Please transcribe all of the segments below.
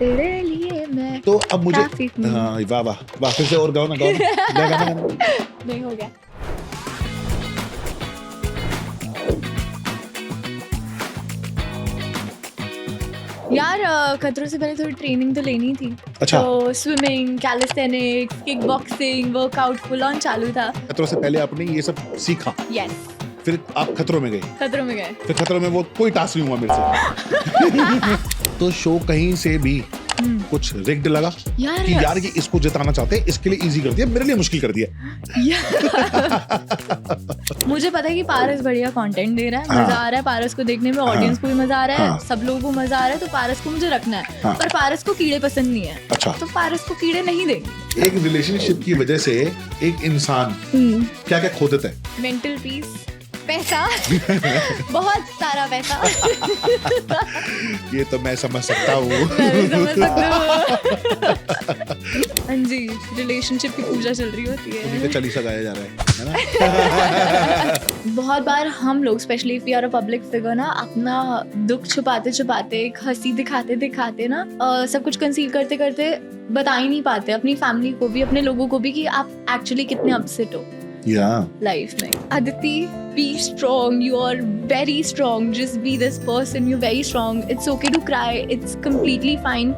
तेरे लिए मैं तो अब मुझे काफी हूँ। हाँ, वाह वाह वाह, फिर से और गाओ ना गाना। नहीं हो गया। यार खतरों से पहले थोड़ी ट्रेनिंग तो लेनी थी। अच्छा। तो swimming, calisthenics, kick boxing, workout full on चालू था। खतरों से पहले आपने ये सब सीखा, यस, फिर आप खतरों में गए, खतरों में गए। फिर खतरों में वो कोई टास्क नहीं हुआ मेरे से। तो शो कहीं से भी कुछ रिग्ड लगा यार कि यार ये इसको जिताना चाहते हैं, इसके लिए इजी कर दिया, मेरे लिए मुश्किल कर दिया। मुझे पता है कि पारस बढ़िया कंटेंट दे रहा है, हाँ। मजा आ रहा है पारस को देखने में, ऑडियंस को भी मजा आ रहा है, हाँ। सब लोगों को मजा आ रहा है, तो पारस को मुझे रखना है। हाँ। पर पारस को कीड़े पसंद नहीं है, अच्छा, तो पारस को कीड़े नहीं देंगे। एक रिलेशनशिप की वजह से एक इंसान क्या क्या खो देता है? मेंटल पीस, पैसा, बहुत सारा पैसा। ये तो मैं समझ सकता हूँ। मैं भी समझ सकती हूँ। हाँ जी, रिलेशनशिप की पूजा चल रही होती उन्हीं है। पे चालीसा गाया जा रहा है ना? बहुत बार हम लोग, specially if you are a public figure ना, अपना दुख छुपाते छुपाते, एक हंसी दिखाते दिखाते ना, सब कुछ कंसील करते करते बता ही नहीं पाते अपनी फैमिली को भी, अपने लोगों को भी, कि आप एक्चुअली कितने अपसेट हो लाइफ में। Aditi, be strong, you are very strong, just be this person, you're very strong, it's okay to cry, it's completely fine,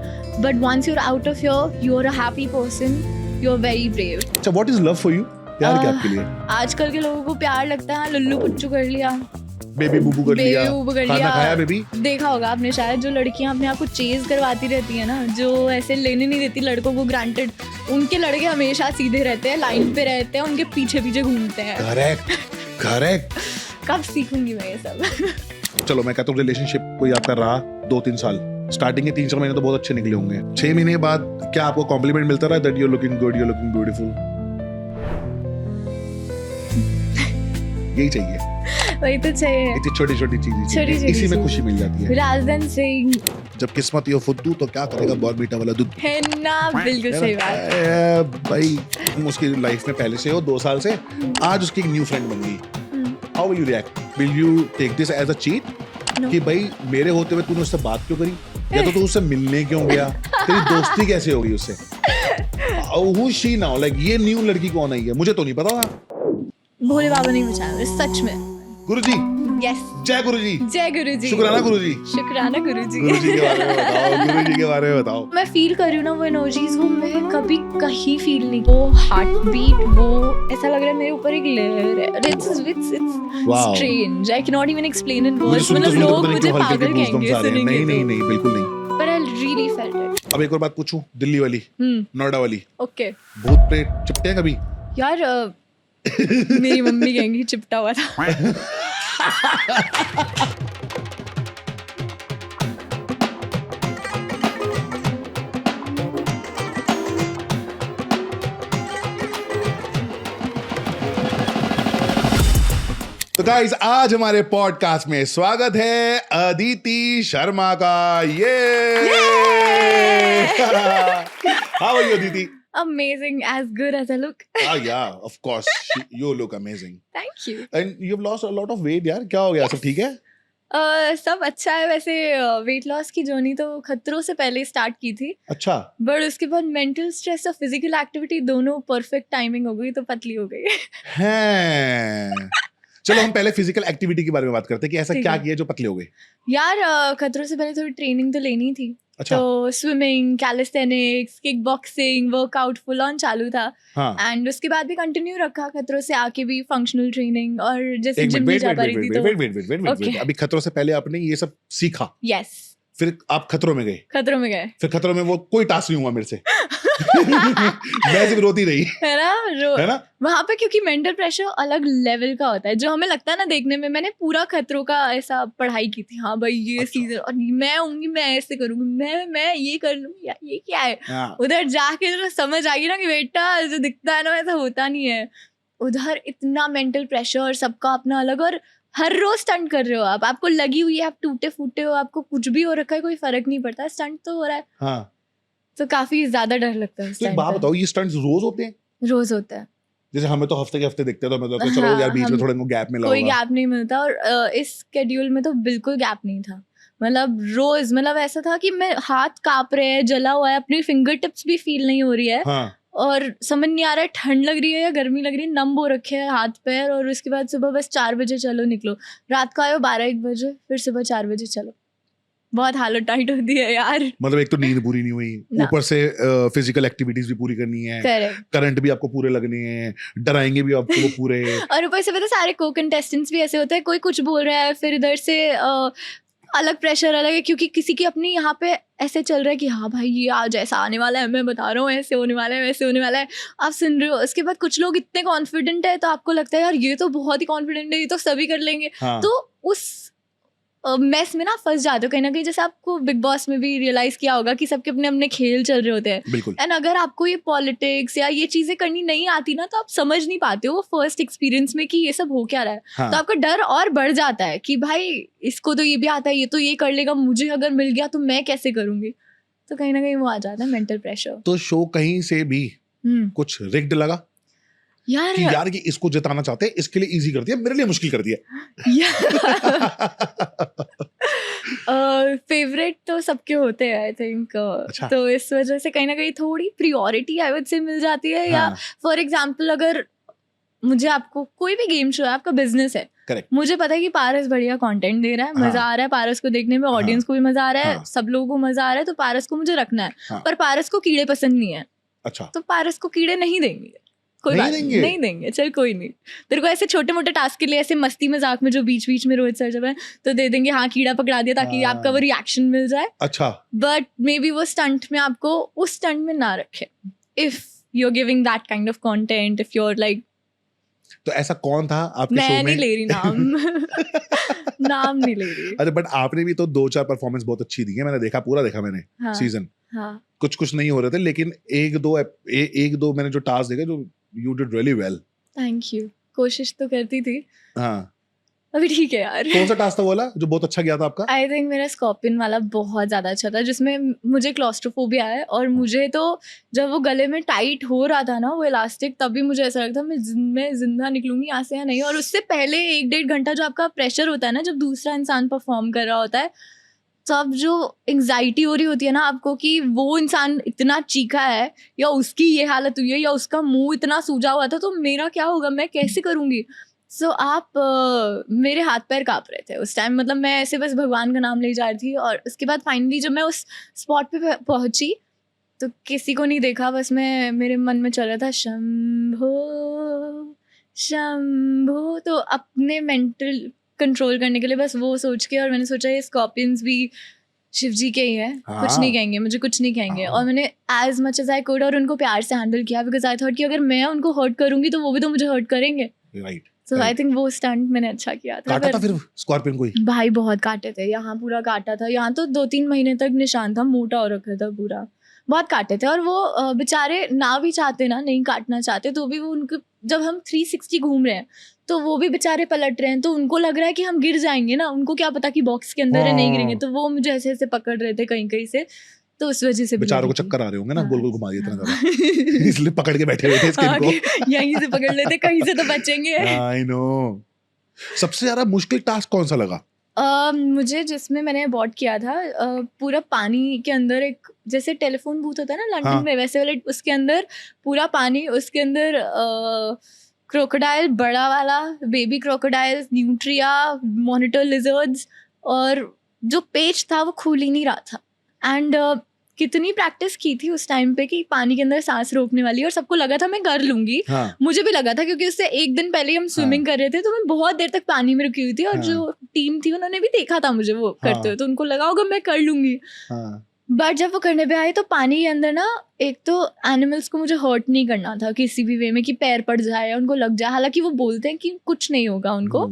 but once you're out of here, you're a happy person, you're very brave. अच्छा, what is love for you? प्यार क्या आपके लिए? आजकल के लोगों को प्यार लगता है लुल्लू पुच्चू कर लिया, बेबी बुबू कर लिया, बेबी बुबू कर खाना लिया। खाया बेबी? देखा होगा आपने शायद, जो लड़कियां अपने आप को चेज करवाती रहती है ना, जो ऐसे लेने नहीं देती लड़कों को ग्रांटेड, उनके लड़के हमेशा सीधे रहते हैं, लाइन पे रहते हैं, उनके पीछे पीछे घूमते हैं। करेक्ट। कब सीखूंगी मैं ये सब? चलो मैं कहता हूँ रिलेशनशिप कोई आपका रहा 2-3 साल, स्टार्टिंग के 3-4 महीने तो बहुत अच्छे निकले होंगे, 6 महीने बाद क्या आपको कॉम्प्लीमेंट मिलता रहा that you are looking good, you are looking beautiful? यही चाहिए, वही तो चाहिए, इतनी छोटी छोटी चीजें छोटी चाहिए, इसी में चीजें। खुशी मिल जाती है। राजधान सिंह जब किस्मत यो फुद्दू तो क्या करेगा बॉर्नवीटा वाला दूध। है ना, बिल्कुल सही बात। भाई उसकी लाइफ में पहले से हो 2 साल से, आज उसकी एक न्यू फ्रेंड बन गई, how will you react? Will you take this as a cheat कि भाई मेरे होते हुए तूने उससे बात क्यों करी, या तो तू उससे मिलने क्यों गया, तेरी दोस्ती कैसे होगी उससे? हु शी नाउ, लाइक ये न्यू लड़की कौन आई है, मुझे तो नहीं पता था। भोले बाबा नहीं बचाया सच में। गुरुजी, यस, जय गुरुजी, जय गुरुजी, शुक्राना गुरुजी। शुक्राना गुरुजी। गुरुजी के बारे में बताओ, गुरुजी के बारे में बताओ। मैं फील कर रही हूँ ना वो एनर्जीज, वो मैं कभी कहीं फील नहीं, वो हार्ट बीट, वो ऐसा लग रहा है मेरे ऊपर एक लेयर है। It's Wow. Strange, I can not even explain in मुझे वर्ड्स, सुनते मतलब सुनते लोग पता नहीं मुझे क्यों हल्के पागल goosebumps कहेंगे आ रहे हैं। सुनेंगे नहीं नहीं तो, नहीं, बिल्कुल नहीं। पर आई रियली फेल्ट इट। अब एक और बात पूछूं, दिल्ली वाली, नोएडा वाली, ओके भूत प्रेत चिपटे हैं कभी? यार मेरी मम्मी कहेंगी चिपटा हुआ था। तो गाइस आज हमारे पॉडकास्ट में स्वागत है अदिति शर्मा का। ये how are you Aditi? Amazing, as good as I look. Yeah, of course you look amazing Thank you. and you've lost a lot of weight यार, क्या हो गया? सब ठीक है? सब अच्छा है वैसे। वेट लॉस की जर्नी तो खतरों से पहले स्टार्ट की थी, अच्छा, बट उसके बाद मेंटल स्ट्रेस और फिजिकल एक्टिविटी दोनों परफेक्ट टाइमिंग हो गई, तो पतली हो गई। हैं। चलो हम पहले फिजिकल एक्टिविटी के बारे में बात करते हैं कि ऐसा ठीक क्या है। किया जो पतले हो गए। यार खतरों से पहले थोड़ी ट्रेनिंग तो लेनी थी। अच्छा। तो swimming, calisthenics, kick boxing, workout full on चालू था। हाँ। एंड उसके बाद भी कंटिन्यू रखा, खतरों से आके भी फंक्शनल ट्रेनिंग, और जैसे एक जिम मिनट, नहीं वेट जा वेट पा रही वेट थी वेट तो। Wait wait wait wait Okay. अभी खतरों से पहले आपने ये सब सीखा, यस, फिर आप खतरों में गए, खतरों में गए, फिर खतरों में वो कोई टास्क नहीं हुआ मेरे से। मैं सिर्फ रोती रही, है ना? है ना? वहां पे क्योंकि मेंटल प्रेशर अलग लेवल का होता है, जो हमें लगता है ना देखने में। मैंने पूरा खतरों का ऐसा पढ़ाई की थी, हाँ भाई ये अच्छा। सीजन, और मैं आऊंगी, मैं ऐसे करूंगी, मैं ये कर लूंगी, ये क्या है। हाँ। उधर जाके तो समझ आ गई ना कि बेटा जो दिखता है ना वैसा होता नहीं है। उधर इतना मेंटल प्रेशर, सबका अपना अलग, और हर रोज स्टंट कर रहे हो आप, आपको लगी हुई है, आप टूटे फूटे हो, आपको कुछ भी हो रखा है, कोई फर्क नहीं पड़ता, स्टंट तो हो रहा है। हाँ। तो काफी ज्यादा डर लगता है उस तो एक time बात पे। बताओ, ये स्टंट्स रोज होते हैं? रोज होता है। जैसे हमें तो हफ्ते के हफ्ते दिखते हैं, तो मैं तो चलो हाँ, यार बीच में हम- थोड़ा गैप मिला कोई होगा। गैप नहीं मिलता। और इस शेड्यूल में तो बिल्कुल गैप नहीं था। मतलब रोज, मतलब ऐसा था कि मैं हाथ कांप रहे हैं, जला हुआ है, अपनी फिंगर टिप्स भी फील नहीं हो रही है, हाँ और समझ नहीं आ रहा है ठंड लग रही है या गर्मी लग रही है, नम हो रखे हैं हाथ पैर। और उसके बाद सुबह बस 4 बजे चलो निकलो, रात को आयो 12-1 बजे, फिर सुबह 4 बजे चलो। बहुत हालत टाइट होती है यार। मतलब एक तो नींद पूरी नहीं हुई, ना। ऊपर से फिजिकल एक्टिविटीज भी पूरी करनी है, करेक्ट। करंट भी आपको पूरे लगने हैं, डराएंगे भी आपको वो पूरे। और ऊपर से पता है सारे को कंटेस्टेंट्स भी ऐसे होते हैं, कोई कुछ बोल रहा है, फिर इधर से अलग प्रेशर अलग है, क्योंकि किसी की अपनी यहाँ पे ऐसे चल रहा है कि हाँ भाई ये आज ऐसा आने वाला है, मैं बता रहा हूँ ऐसे होने वाला है, वैसे होने वाला है, आप सुन रहे हो। उसके बाद कुछ लोग इतने कॉन्फिडेंट है, तो आपको लगता है यार ये तो बहुत ही कॉन्फिडेंट है, ये तो सभी कर लेंगे। हाँ तो उस मेस में ना फंस जाते हो कहीं ना कहीं। जैसे आपको बिग बॉस में भी रियलाइज किया होगा कि सबके अपने अपने खेल चल रहे होते हैं, बिल्कुल। एंड अगर आपको ये पॉलिटिक्स या ये चीजें करनी नहीं आती ना, तो आप समझ नहीं पाते हो वो फर्स्ट एक्सपीरियंस में कि ये सब हो क्या रहा है। हाँ तो आपका डर और बढ़ जाता है कि भाई इसको तो ये भी आता है, ये तो ये कर लेगा, मुझे अगर मिल गया तो मैं कैसे करूंगी। तो कहीं ना कहीं वो आ जाता है मेंटल प्रेशर। तो शो कहीं से भी कुछ रिग्ड लगा यार कि यार ये इसको जिताना चाहते हैं, इसके लिए इजी कर दिया, मेरे लिए मुश्किल कर दिया। फेवरेट तो सबके होते हैं आई थिंक। अच्छा। तो इस वजह से कहीं ना कहीं थोड़ी प्रियोरिटी आई वुड से मिल जाती है। या हाँ फॉर एग्जांपल अगर मुझे, आपको कोई भी गेम शो है, आपका बिजनेस है, करेक्ट। मुझे पता है कि पारस बढ़िया कंटेंट दे रहा है, मजा हाँ। आ रहा है पारस को देखने में, ऑडियंस को भी मजा आ रहा है, हाँ। सब लोगों को मजा आ रहा है, तो पारस को मुझे रखना है। हाँ। पर पारस को कीड़े पसंद नहीं है, अच्छा तो पारस को कीड़े नहीं देंगे, कोई नहीं बात देंगे? नहीं देंगे, चल कोई नहीं। तेरे को ऐसे छोटे मोटे टास्क के लिए ऐसे मस्ती मजाक में जो बीच बीच में रोहित सर जब है तो दे देंगे, हाँ कीड़ा पकड़ा दिया, ताकि हाँ। आपका वो रिएक्शन मिल जाए। अच्छा बट मे बी वो स्टंट में आपको उस स्टंट में ना रखे, if you are giving that kind of content, if you are like. तो ऐसा कौन था आपके शो में? मैं नहीं ले रही नाम। नाम नहीं ले रही। अरे बट आपने भी तो 2-4 परफॉर्मेंस बहुत अच्छी दी है, मैंने देखा, पूरा देखा मैंने हाँ, सीजन। हाँ। कुछ नहीं हो रहे थे, लेकिन एक दो मैंने जो टास्क देखे, जो you did really well. Thank you. कोशिश तो करती थी, हाँ अभी ठीक है यार। कौन सा टास्क था वाला जो बहुत अच्छा गया था आपका? आई थिंक मेरा स्कॉर्पियन वाला बहुत ज्यादा अच्छा था, जिसमें मुझे क्लॉस्ट्रोफोबिया है, और मुझे तो जब वो गले में टाइट हो रहा था ना वो इलास्टिक, तब भी मुझे ऐसा लगता मैं जिंदा निकलूंगी यहाँ से या नहीं। और उससे पहले 1-1.5 घंटा जो आपका प्रेशर होता है ना, जब दूसरा इंसान परफॉर्म कर रहा होता है, तब जो एंग्जाइटी हो रही होती है ना आपको कि वो इंसान इतना चीखा है, या उसकी ये हालत हुई है, या उसका मुंह इतना सूजा हुआ था, तो मेरा क्या होगा, मैं कैसे करूंगी। सो मेरे हाथ पैर कांप रहे थे उस टाइम। मतलब मैं ऐसे बस भगवान का नाम ले जा रही थी। और उसके बाद फाइनली जब मैं उस स्पॉट पे पहुंची, तो किसी को नहीं देखा, बस मेरे मन में चल रहा था शंभो शंभो। तो अपने मेंटल कंट्रोल करने के लिए बस वो सोच के, और मैंने सोचा ये स्कॉर्पियंस भी शिव जी के ही है, हाँ। कुछ नहीं कहेंगे, मुझे कुछ नहीं कहेंगे। हाँ। और मैंने as much as I could और उनको प्यार से हैंडल किया, बिकॉज आई थॉट कि अगर मैं उनको हर्ट करूंगी तो वो भी तो मुझे हर्ट करेंगे। राइट। सो आई थिंक वो स्टंट मैंने अच्छा किया था। काटा था फिर स्कॉर्पियन कोई? भाई बहुत काटे थे, यहाँ पूरा काटा था, यहाँ तो 2-3 महीने तक निशान था, मोटा हो रखा था पूरा, बहुत काटे थे। और वो बेचारे ना भी चाहते ना, नहीं काटना चाहते, तो भी वो उनको, जब हम 360 घूम रहे हैं तो वो भी बेचारे पलट रहे हैं, तो उनको लग रहा है कि हम गिर जाएंगे ना, उनको क्या पता कि बॉक्स के अंदर है, नहीं गिरेंगे, तो वो मुझे ऐसे ऐसे पकड़ रहे थे कहीं कहीं से, तो उस वजह से बेचारों को चक्कर आ रहे होंगे ना, गोल गोल घुमा दिए इतना ज्यादा, इसलिए पकड़ के बैठे हुए थे स्किन को। यहीं से पकड़ लेते, कहीं से तो बचेंगे। I know. सबसे ज्यादा मुश्किल टास्क कौन सा लगा? मुझे जिसमें मैंने अबॉर्ड किया था, पूरा पानी के अंदर एक जैसे टेलीफोन बूथ होता है ना लंदन हाँ। में, वैसे वाले, उसके अंदर पूरा पानी, उसके अंदर क्रोकोडाइल, बड़ा वाला baby crocodile, nutria, monitor lizards, और जो पेज था वो खुल ही नहीं रहा था। एंड कितनी प्रैक्टिस की थी उस टाइम पे कि पानी के अंदर सांस रोकने वाली, और सबको लगा था मैं कर लूंगी। हाँ। मुझे भी लगा था, क्योंकि उससे एक दिन पहले हम स्विमिंग कर रहे थे, तो मैं बहुत देर तक पानी में रुकी हुई थी, और हाँ। जो टीम थी उन्होंने भी देखा था मुझे वो करते हुए, तो उनको लगा होगा मैं कर लूंगी। हाँ। बट जब वो करने पे आए तो पानी के अंदर ना, एक तो एनिमल्स को मुझे हर्ट नहीं करना था किसी भी वे में, कि पैर पड़ जाए या उनको लग जाए, हालांकि वो बोलते हैं कि कुछ नहीं होगा उनको,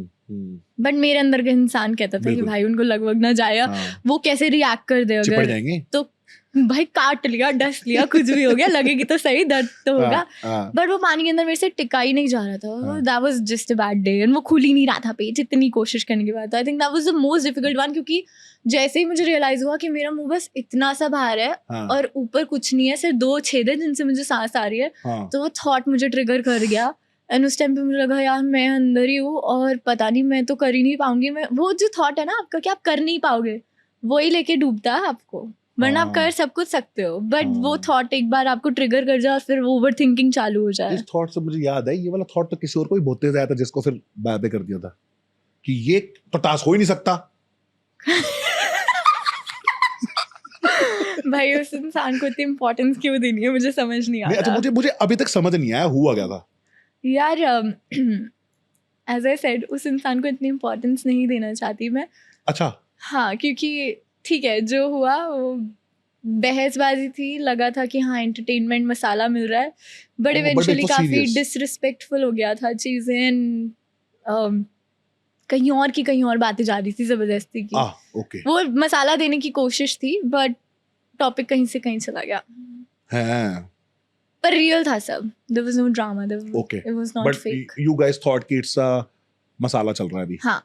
बट मेरे अंदर का इंसान कहता था कि बिल्कुल। भाई उनको लग ना जाए, हाँ। वो कैसे रिएक्ट कर दे चिपट अगर, जाएंगे। तो भाई काट लिया, डस लिया, कुछ भी हो गया, लगेगी तो सही, दर्द तो होगा। हाँ। बट वो पानी के अंदर मेरे से टिका ही नहीं जा रहा था, हाँ। That was just a bad day, and वो खुल ही नहीं रहा था पेज, इतनी कोशिश करने के बाद। I think that was the most difficult one, क्योंकि जैसे ही मुझे रियलाइज हुआ कि मेरा मुंह बस इतना सा बाहर है, हाँ। और ऊपर कुछ नहीं है, सिर्फ 2 छेद है जिनसे मुझे सांस आ रही है, हाँ। तो वो थॉट मुझे ट्रिगर कर गया एंड उस टाइम पे मुझे लगा यार मैं अंदर ही हूँ और पता नहीं मैं तो कर ही नहीं पाऊंगी। मैं वो जो थॉट है ना आपका कि आप कर नहीं पाओगे, वही लेके डूबता है आपको, वरना आप कर सब कुछ सकते हो, बट वो थॉट एक बार आपको ट्रिगर कर जाए और फिर वो ओवर थिंकिंग चालू हो जाए। इस थॉट से मुझे याद है, ये वाला थॉट तो किसी और को भी बहुत तेज आया था, जिसको फिर बाय कर दिया था कि ये तो टास्क हो ही नहीं सकता। भाई उस इंसान को इतनी इम्पोर्टेंस क्यों देनी है, मुझे समझ नहीं आता। अच्छा, मुझे अभी तक समझ नहीं आया हुआ क्या था यार। एज आई सेड, उस इंसान को इतनी इम्पोर्टेंस नहीं देना चाहती मैं। अच्छा। हाँ, क्योंकि ठीक है जो हुआ वो बहसबाजी थी, लगा था कि हाँ एंटरटेनमेंट मसाला मिल रहा है, बट इवेंचुअली काफ़ी डिसरिस्पेक्टफुल हो गया था चीज़ें, कहीं और की कहीं और बातें जा रही थी ज़बरदस्ती की। okay. वो मसाला देने की कोशिश थी बट टॉपिक कहीं से कहीं चला गया है। पर रियल था सब, there was no drama, okay. It was not fake. But you guys thought कि इट्स मसाला चल रहा है अभी। हाँ,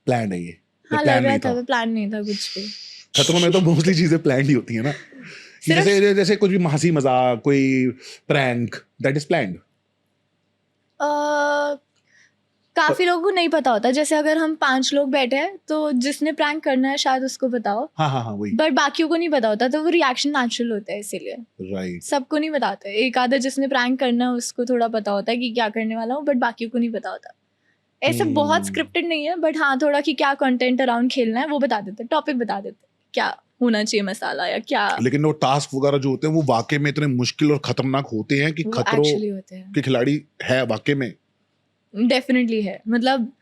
प्लान है ये? हाँ लग रहा था, प्लान नहीं था कुछ भी। खतरों में तो मोस्टली चीजें प्लान ही होती है ना, जैसे कुछ भी हंसी मजाक, कोई प्रैंक, दैट इज प्लान्ड। काफी लोगों को नहीं पता होता, जैसे अगर हम 5 लोग बैठे हैं तो जिसने प्रैंक करना है शायद उसको पता हो, हाँ वही, बट बाकियों को नहीं पता होता, तो वो रिएक्शन नेचुरल होता है इसीलिए। राइट। सबको नहीं बताते, एक आधा जिसने प्रैंक करना है उसको थोड़ा पता होता है कि क्या करने वाला हूँ, बट बाकियों को नहीं पता होता। ऐसे बहुत स्क्रिप्टेड नहीं है, बट हाँ थोड़ा कि क्या कंटेंट अराउंड खेलना है वो बता देते, टॉपिक बता देते क्या होना चाहिए मसाला या क्या। लेकिन वो टास्क वगैरह जो होते हैं वो वाकई में इतने मुश्किल और खतरनाक होते हैं कि खतरों के खिलाड़ी है वाकई में। डेफिनेटली है, मतलब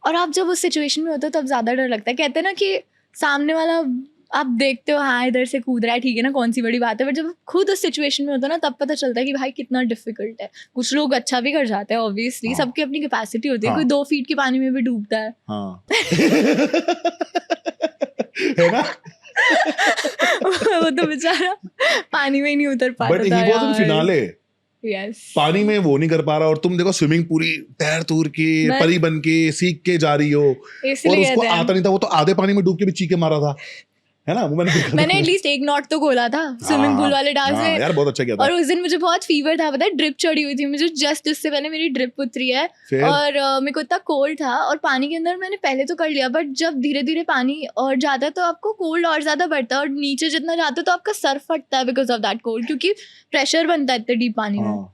और आप जब उस सिचुएशन में होते हो तब ज्यादा डर लगता है। कहते हैं ना कि सामने वाला आप देखते हो हाँ इधर से कूद रहा है, ठीक है ना, कौन सी बड़ी बात है, बट जब खुद उस सिचुएशन में होता है ना तब पता चलता है कि भाई कितना डिफिकल्ट है। कुछ लोग अच्छा भी कर जाते हैं ऑब्वियसली, सबकी अपनी कैपेसिटी होती है, कोई 2 फीट के पानी में भी डूबता है, है ना। वो तो बेचारा पानी में ही नहीं उतर पाता but he was in finale. Yes. पानी में वो नहीं कर पा रहा और तुम देखो स्विमिंग पूरी तैर तूर के परी बन के सीख के जा रही हो, और उसको आता नहीं था, वो तो आधे पानी में डूब के भी चीखे मारा था, है ना। मैंने एटलीस्ट एक नॉट तो खोला था स्विमिंग पूल वाले डांस में यार, बहुत अच्छा किया था। और उस दिन मुझे बहुत फीवर था, पता है, ड्रिप चढ़ी हुई थी मुझे, जस्ट उससे पहले मेरी ड्रिप उतरी है और मेरे को इतना कोल्ड था और पानी के अंदर मैंने पहले तो कर लिया, बट जब धीरे धीरे पानी और जाता है तो आपको कोल्ड और ज्यादा बढ़ता है और नीचे जितना जाते हो तो आपका सर फटता है बिकॉज ऑफ दैट कोल्ड, क्योंकि प्रेशर बनता है इतने डीप पानी में।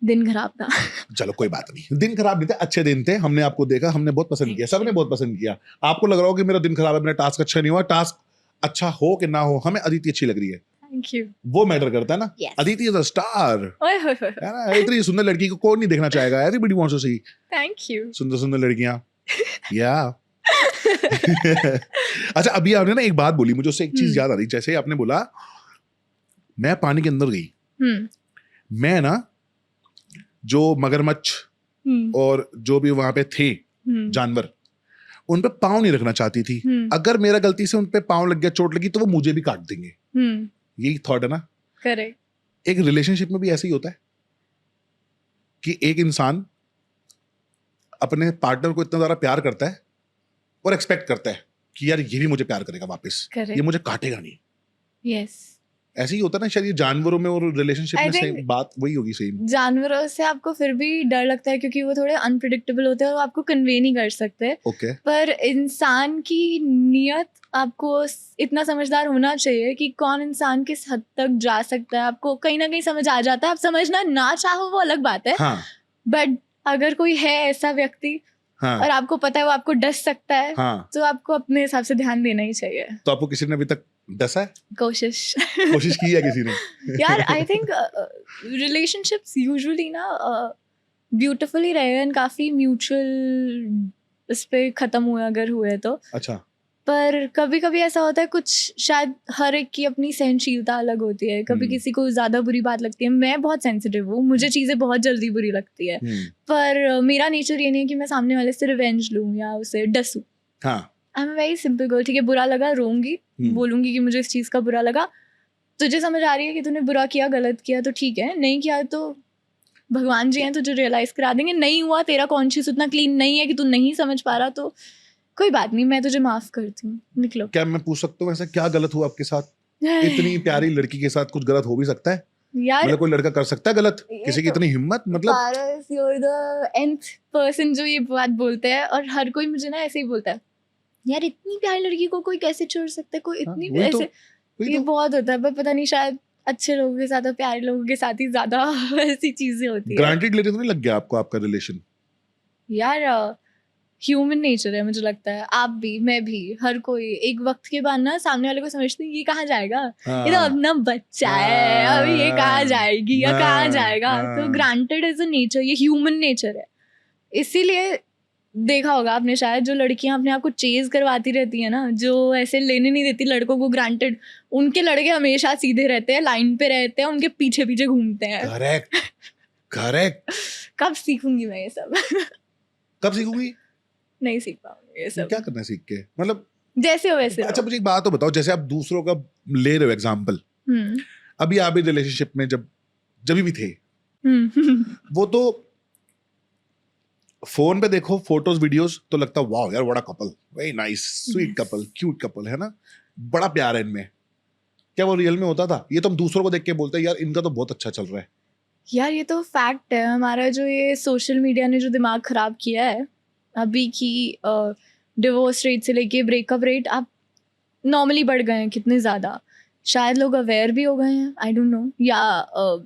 दिन खराब था। चलो कोई बात नहीं, दिन खराब नहीं थे, अच्छे दिन थे, हमने आपको देखा, हमने बहुत पसंद किया, सबने बहुत पसंद किया। आपको लग रहा हो कि मेरा दिन खराब है, मेरा टास्क अच्छा नहीं हुआ, टास्क अच्छा हो कि ना हो, हमें अदिति अच्छी लग रही है, थैंक यू, वो मैटर करता है ना। yes. Aditi is a star, है ना। इतनी सुंदर लड़की को कौन नहीं देखना चाहेगा, everybody wants to see thank you सुंदर सुंदर लड़कियां। या अच्छा, अभी आपने ना एक बात बोली, मुझे उससे एक चीज याद आ रही, जैसे आपने बोला मैं पानी के अंदर गई, मैं ना जो मगरमच्छ और जो भी वहां पे थे जानवर, उन पे पाँव नहीं रखना चाहती थी। अगर मेरा गलती से उन पे पाँव लग गया, चोट लगी, तो वो मुझे भी काट देंगे। यही थॉट है ना। करेक्ट। एक रिलेशनशिप में भी ऐसे ही होता है कि एक इंसान अपने पार्टनर को इतना ज्यादा प्यार करता है और एक्सपेक्ट करता है कि यार ये भी मुझे प्यार करेगा वापस, ये मुझे काटेगा नहीं। यस, ऐसे ही होता है ना शायद जानवरों में और रिलेशनशिप में, सेम बात वही होगी। सेम जानवरों से आपको फिर भी डर लगता है क्योंकि वो थोड़े अनप्रिडिक्टेबल होते हैं और आपको कन्वे नहीं कर सकते। okay. पर इंसान की नीयत आपको इतना समझदार होना चाहिए कि कौन इंसान किस हद तक जा सकता है, आपको कहीं ना कहीं समझ आ जाता है। आप समझना ना चाहो वो अलग बात है, बट अगर कोई है ऐसा व्यक्ति और आपको पता है वो आपको डस सकता है, तो आपको अपने हिसाब से ध्यान देना ही चाहिए। तो आपको किसी ने अभी तक डसा है? कोशिश की है किसी ने? यार आई थिंक रिलेशनशिप्स यूजुअली ना ब्यूटीफुली रहे हैं, काफी म्यूचुअल इस पे खत्म हुए अगर हुए तो। अच्छा। पर कभी कभी ऐसा होता है, कुछ शायद हर एक की अपनी सहनशीलता अलग होती है, कभी किसी को ज्यादा बुरी बात लगती है। मैं बहुत सेंसिटिव हूँ, मुझे चीजें बहुत जल्दी बुरी लगती है, पर मेरा नेचर ये नहीं है कि मैं सामने वाले से रिवेंज लूँ या उसे डसूं। I am very simple girl. ठीक है, बुरा लगा, रोऊंगी, बोलूंगी कि मुझे इस चीज का बुरा लगा, तुझे समझ आ रही है कि तूने बुरा किया, गलत किया, तो ठीक है, नहीं किया तो भगवान जी हैं तुझे रियलाइज करा देंगे। नहीं हुआ, तेरा कॉन्शियस उतना क्लीन नहीं है कि तू नहीं समझ पा रहा, तो कोई बात नहीं, मैं तुझे माफ करती हूँ, निकलो। क्या मैं पूछ सकता हूँ ऐसा क्या गलत हुआ आपके साथ? इतनी प्यारी लड़की के साथ कुछ गलत हो भी सकता है? यार मतलब कोई लड़का कर सकता है गलत? ये किसी की तो- इतनी हिम्मत? मतलब पारस, you're the nth person जो ये बात बोलते हैं, और हर कोई मुझे ना ऐसे ही बोलता है, यार इतनी प्यारी लड़की को कोई कैसे छोड़ सकता है, कोई हाँ, इतनी वही तो, ऐसे। वही ये तो। बहुत होता है, पर पता नहीं, शायद अच्छे लोगों के साथ और प्यारे लोगों के साथ ही ज्यादा ऐसी चीजें होती है। ग्रांटेड लेते तो नहीं लग गया आपको आपका रिलेशन? यार ह्यूमन नेचर है, मुझे लगता है। आप भी, मैं भी, हर कोई एक वक्त के बाद ना सामने वाले को समझते हैं ये कहाँ जाएगा, ये तो अपना बच्चा है, अब ये कहाँ जाएगी या कहाँ जाएगा। तो ग्रांटेड एज अ नेचर, ये ह्यूमन नेचर है। इसीलिए देखा होगा आपने शायद, जो लड़कियां अपने आप को चेज करवाती रहती है ना, जो ऐसे लेने नहीं देती लड़कों को ग्रांटेड, उनके लड़के हमेशा सीधे रहते हैं, लाइन पे रहते हैं, उनके पीछे पीछे घूमते हैं। Correct, correct. कब सीखूंगी मैं ये सब? कब सीखूंगी? नहीं सीख पाऊंगी ये सब। क्या करना है सीख के? मतलब जैसे हो वैसे अच्छा, मुझे एक बात तो बताओ, जैसे आप दूसरों का ले रहे हो एग्जाम्पल, हम्म अभी आप भी रिलेशनशिप में जब भी थे, वो तो फोन पे देखो फोटोज वीडियोस तो लगता है वाह यार, बड़ा couple, very nice, sweet couple, cute couple, है ना, बड़ा प्यार है इनमें। क्या वो रियल में होता था? ये तो हम दूसरों को देख के बोलते हैं यार इनका तो बहुत अच्छा चल रहा है। यार ये तो फैक्ट है हमारा, जो ये सोशल मीडिया ने जो दिमाग खराब किया है अभी की, डिवोर्स रेट से लेके ब्रेकअप रेट आप नॉर्मली बढ़ गए हैं कितने ज़्यादा। शायद लोग अवेयर भी हो गए हैं, आई डोंट नो, या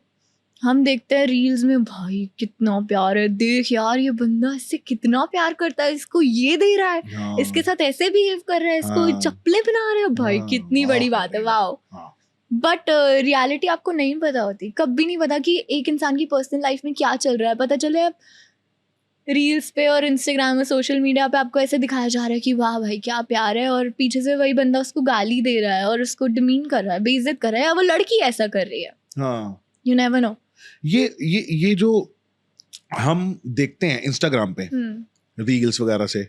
हम देखते हैं रील्स में, भाई कितना प्यार है, देख यार ये बंदा इससे कितना प्यार करता है, इसको ये दे रहा है, हाँ, इसके साथ ऐसे बिहेव कर रहा है, इसको हाँ, चप्पलें पहना रहे हो, भाई हाँ, कितनी बड़ी वाह, बात है, वाह। हाँ। बट रियलिटी आपको नहीं पता होती, कभी नहीं पता कि एक इंसान की पर्सनल लाइफ में क्या चल रहा है। पता चले आप रील्स पे और इंस्टाग्राम और सोशल मीडिया पे आपको ऐसे दिखाया जा रहा है कि वाह भाई क्या प्यार है, और पीछे से वही बंदा उसको गाली दे रहा है और उसको डिमीन कर रहा है, बेइज्जत कर रहा है, या वो लड़की ऐसा कर रही है। हाँ, यू नेवर नो। ये जो हम देखते हैं इंस्टाग्राम पे रील्स वगैरह से,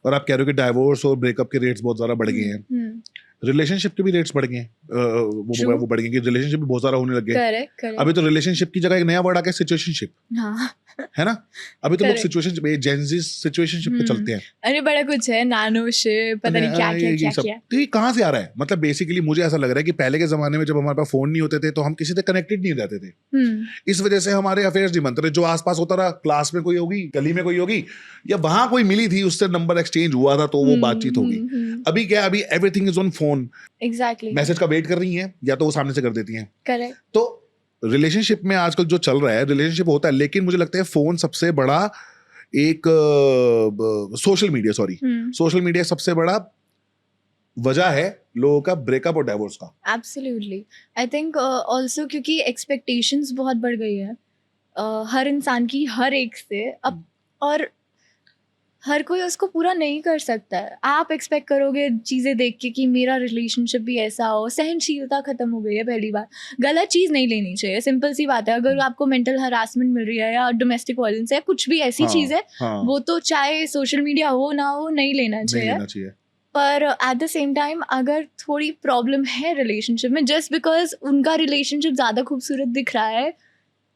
और आप कह रहे हो कि डाइवोर्स और ब्रेकअप के रेट्स बहुत ज्यादा बढ़ गए हैं, रिलेशनशिप के भी रेट्स बढ़ गए हैं, वो बढ़ गए कि रिलेशनशिप भी बहुत ज्यादा होने लग गए। Correct correct. अभी तो रिलेशनशिप की जगह एक नया वर्ड आ गया, सिचुएशनशिप, हाँ है ना। अभी तो लोग Correct. सिचुएशन जेंजी सिचुएशनशिप पे चलते हैं। अरे बड़ा कुछ है, नैनोशिप, पता नहीं क्या क्या क्या क्या। तो ये कहाँ से आ रहा है? मतलब बेसिकली मुझे ऐसा लग रहा है कि पहले के जमाने में जब हमारे पास फोन नहीं होते थे तो हम किसी से कनेक्टेड नहीं रहते थे, इस वजह से हमारे अफेयर्स नहीं बनते थे। जो आसपास होता रहा, क्लास में कोई होगी, गली में कोई होगी, या वहां कोई मिली थी उससे नंबर एक्सचेंज हुआ था तो वो बातचीत होगी। अभी क्या, अभी everything is on phone. Exactly. Message का वेट कर रही हैं या तो वो सामने से कर देती हैं। करेक्ट। तो रिलेशनशिप में आजकल जो चल रहा है, रिलेशनशिप होता है, लेकिन मुझे लगता है फोन सबसे बड़ा एक सोशल मीडिया सबसे बड़ा वजह है लोगों का ब्रेकअप और डाइवोर्स का। एब्सोल्युटली। आई थिंक ऑल्सो क्योंकि एक्सपेक्टेशंस बहुत बढ़ गई है हर इंसान की, हर एक से अब, और हर कोई उसको पूरा नहीं कर सकता है। आप एक्सपेक्ट करोगे चीज़ें देख के कि मेरा रिलेशनशिप भी ऐसा हो, सहनशीलता खत्म हो गई है। पहली बार गलत चीज़ नहीं लेनी चाहिए, सिंपल सी बात है। अगर आपको मेंटल हरासमेंट मिल रही है या डोमेस्टिक वायलेंस है, कुछ भी ऐसी चीज़ है, वो तो चाहे सोशल मीडिया हो ना हो, नहीं लेना चाहिए। पर एट द सेम टाइम अगर थोड़ी प्रॉब्लम है रिलेशनशिप में, जस्ट बिकॉज उनका रिलेशनशिप ज़्यादा खूबसूरत दिख रहा है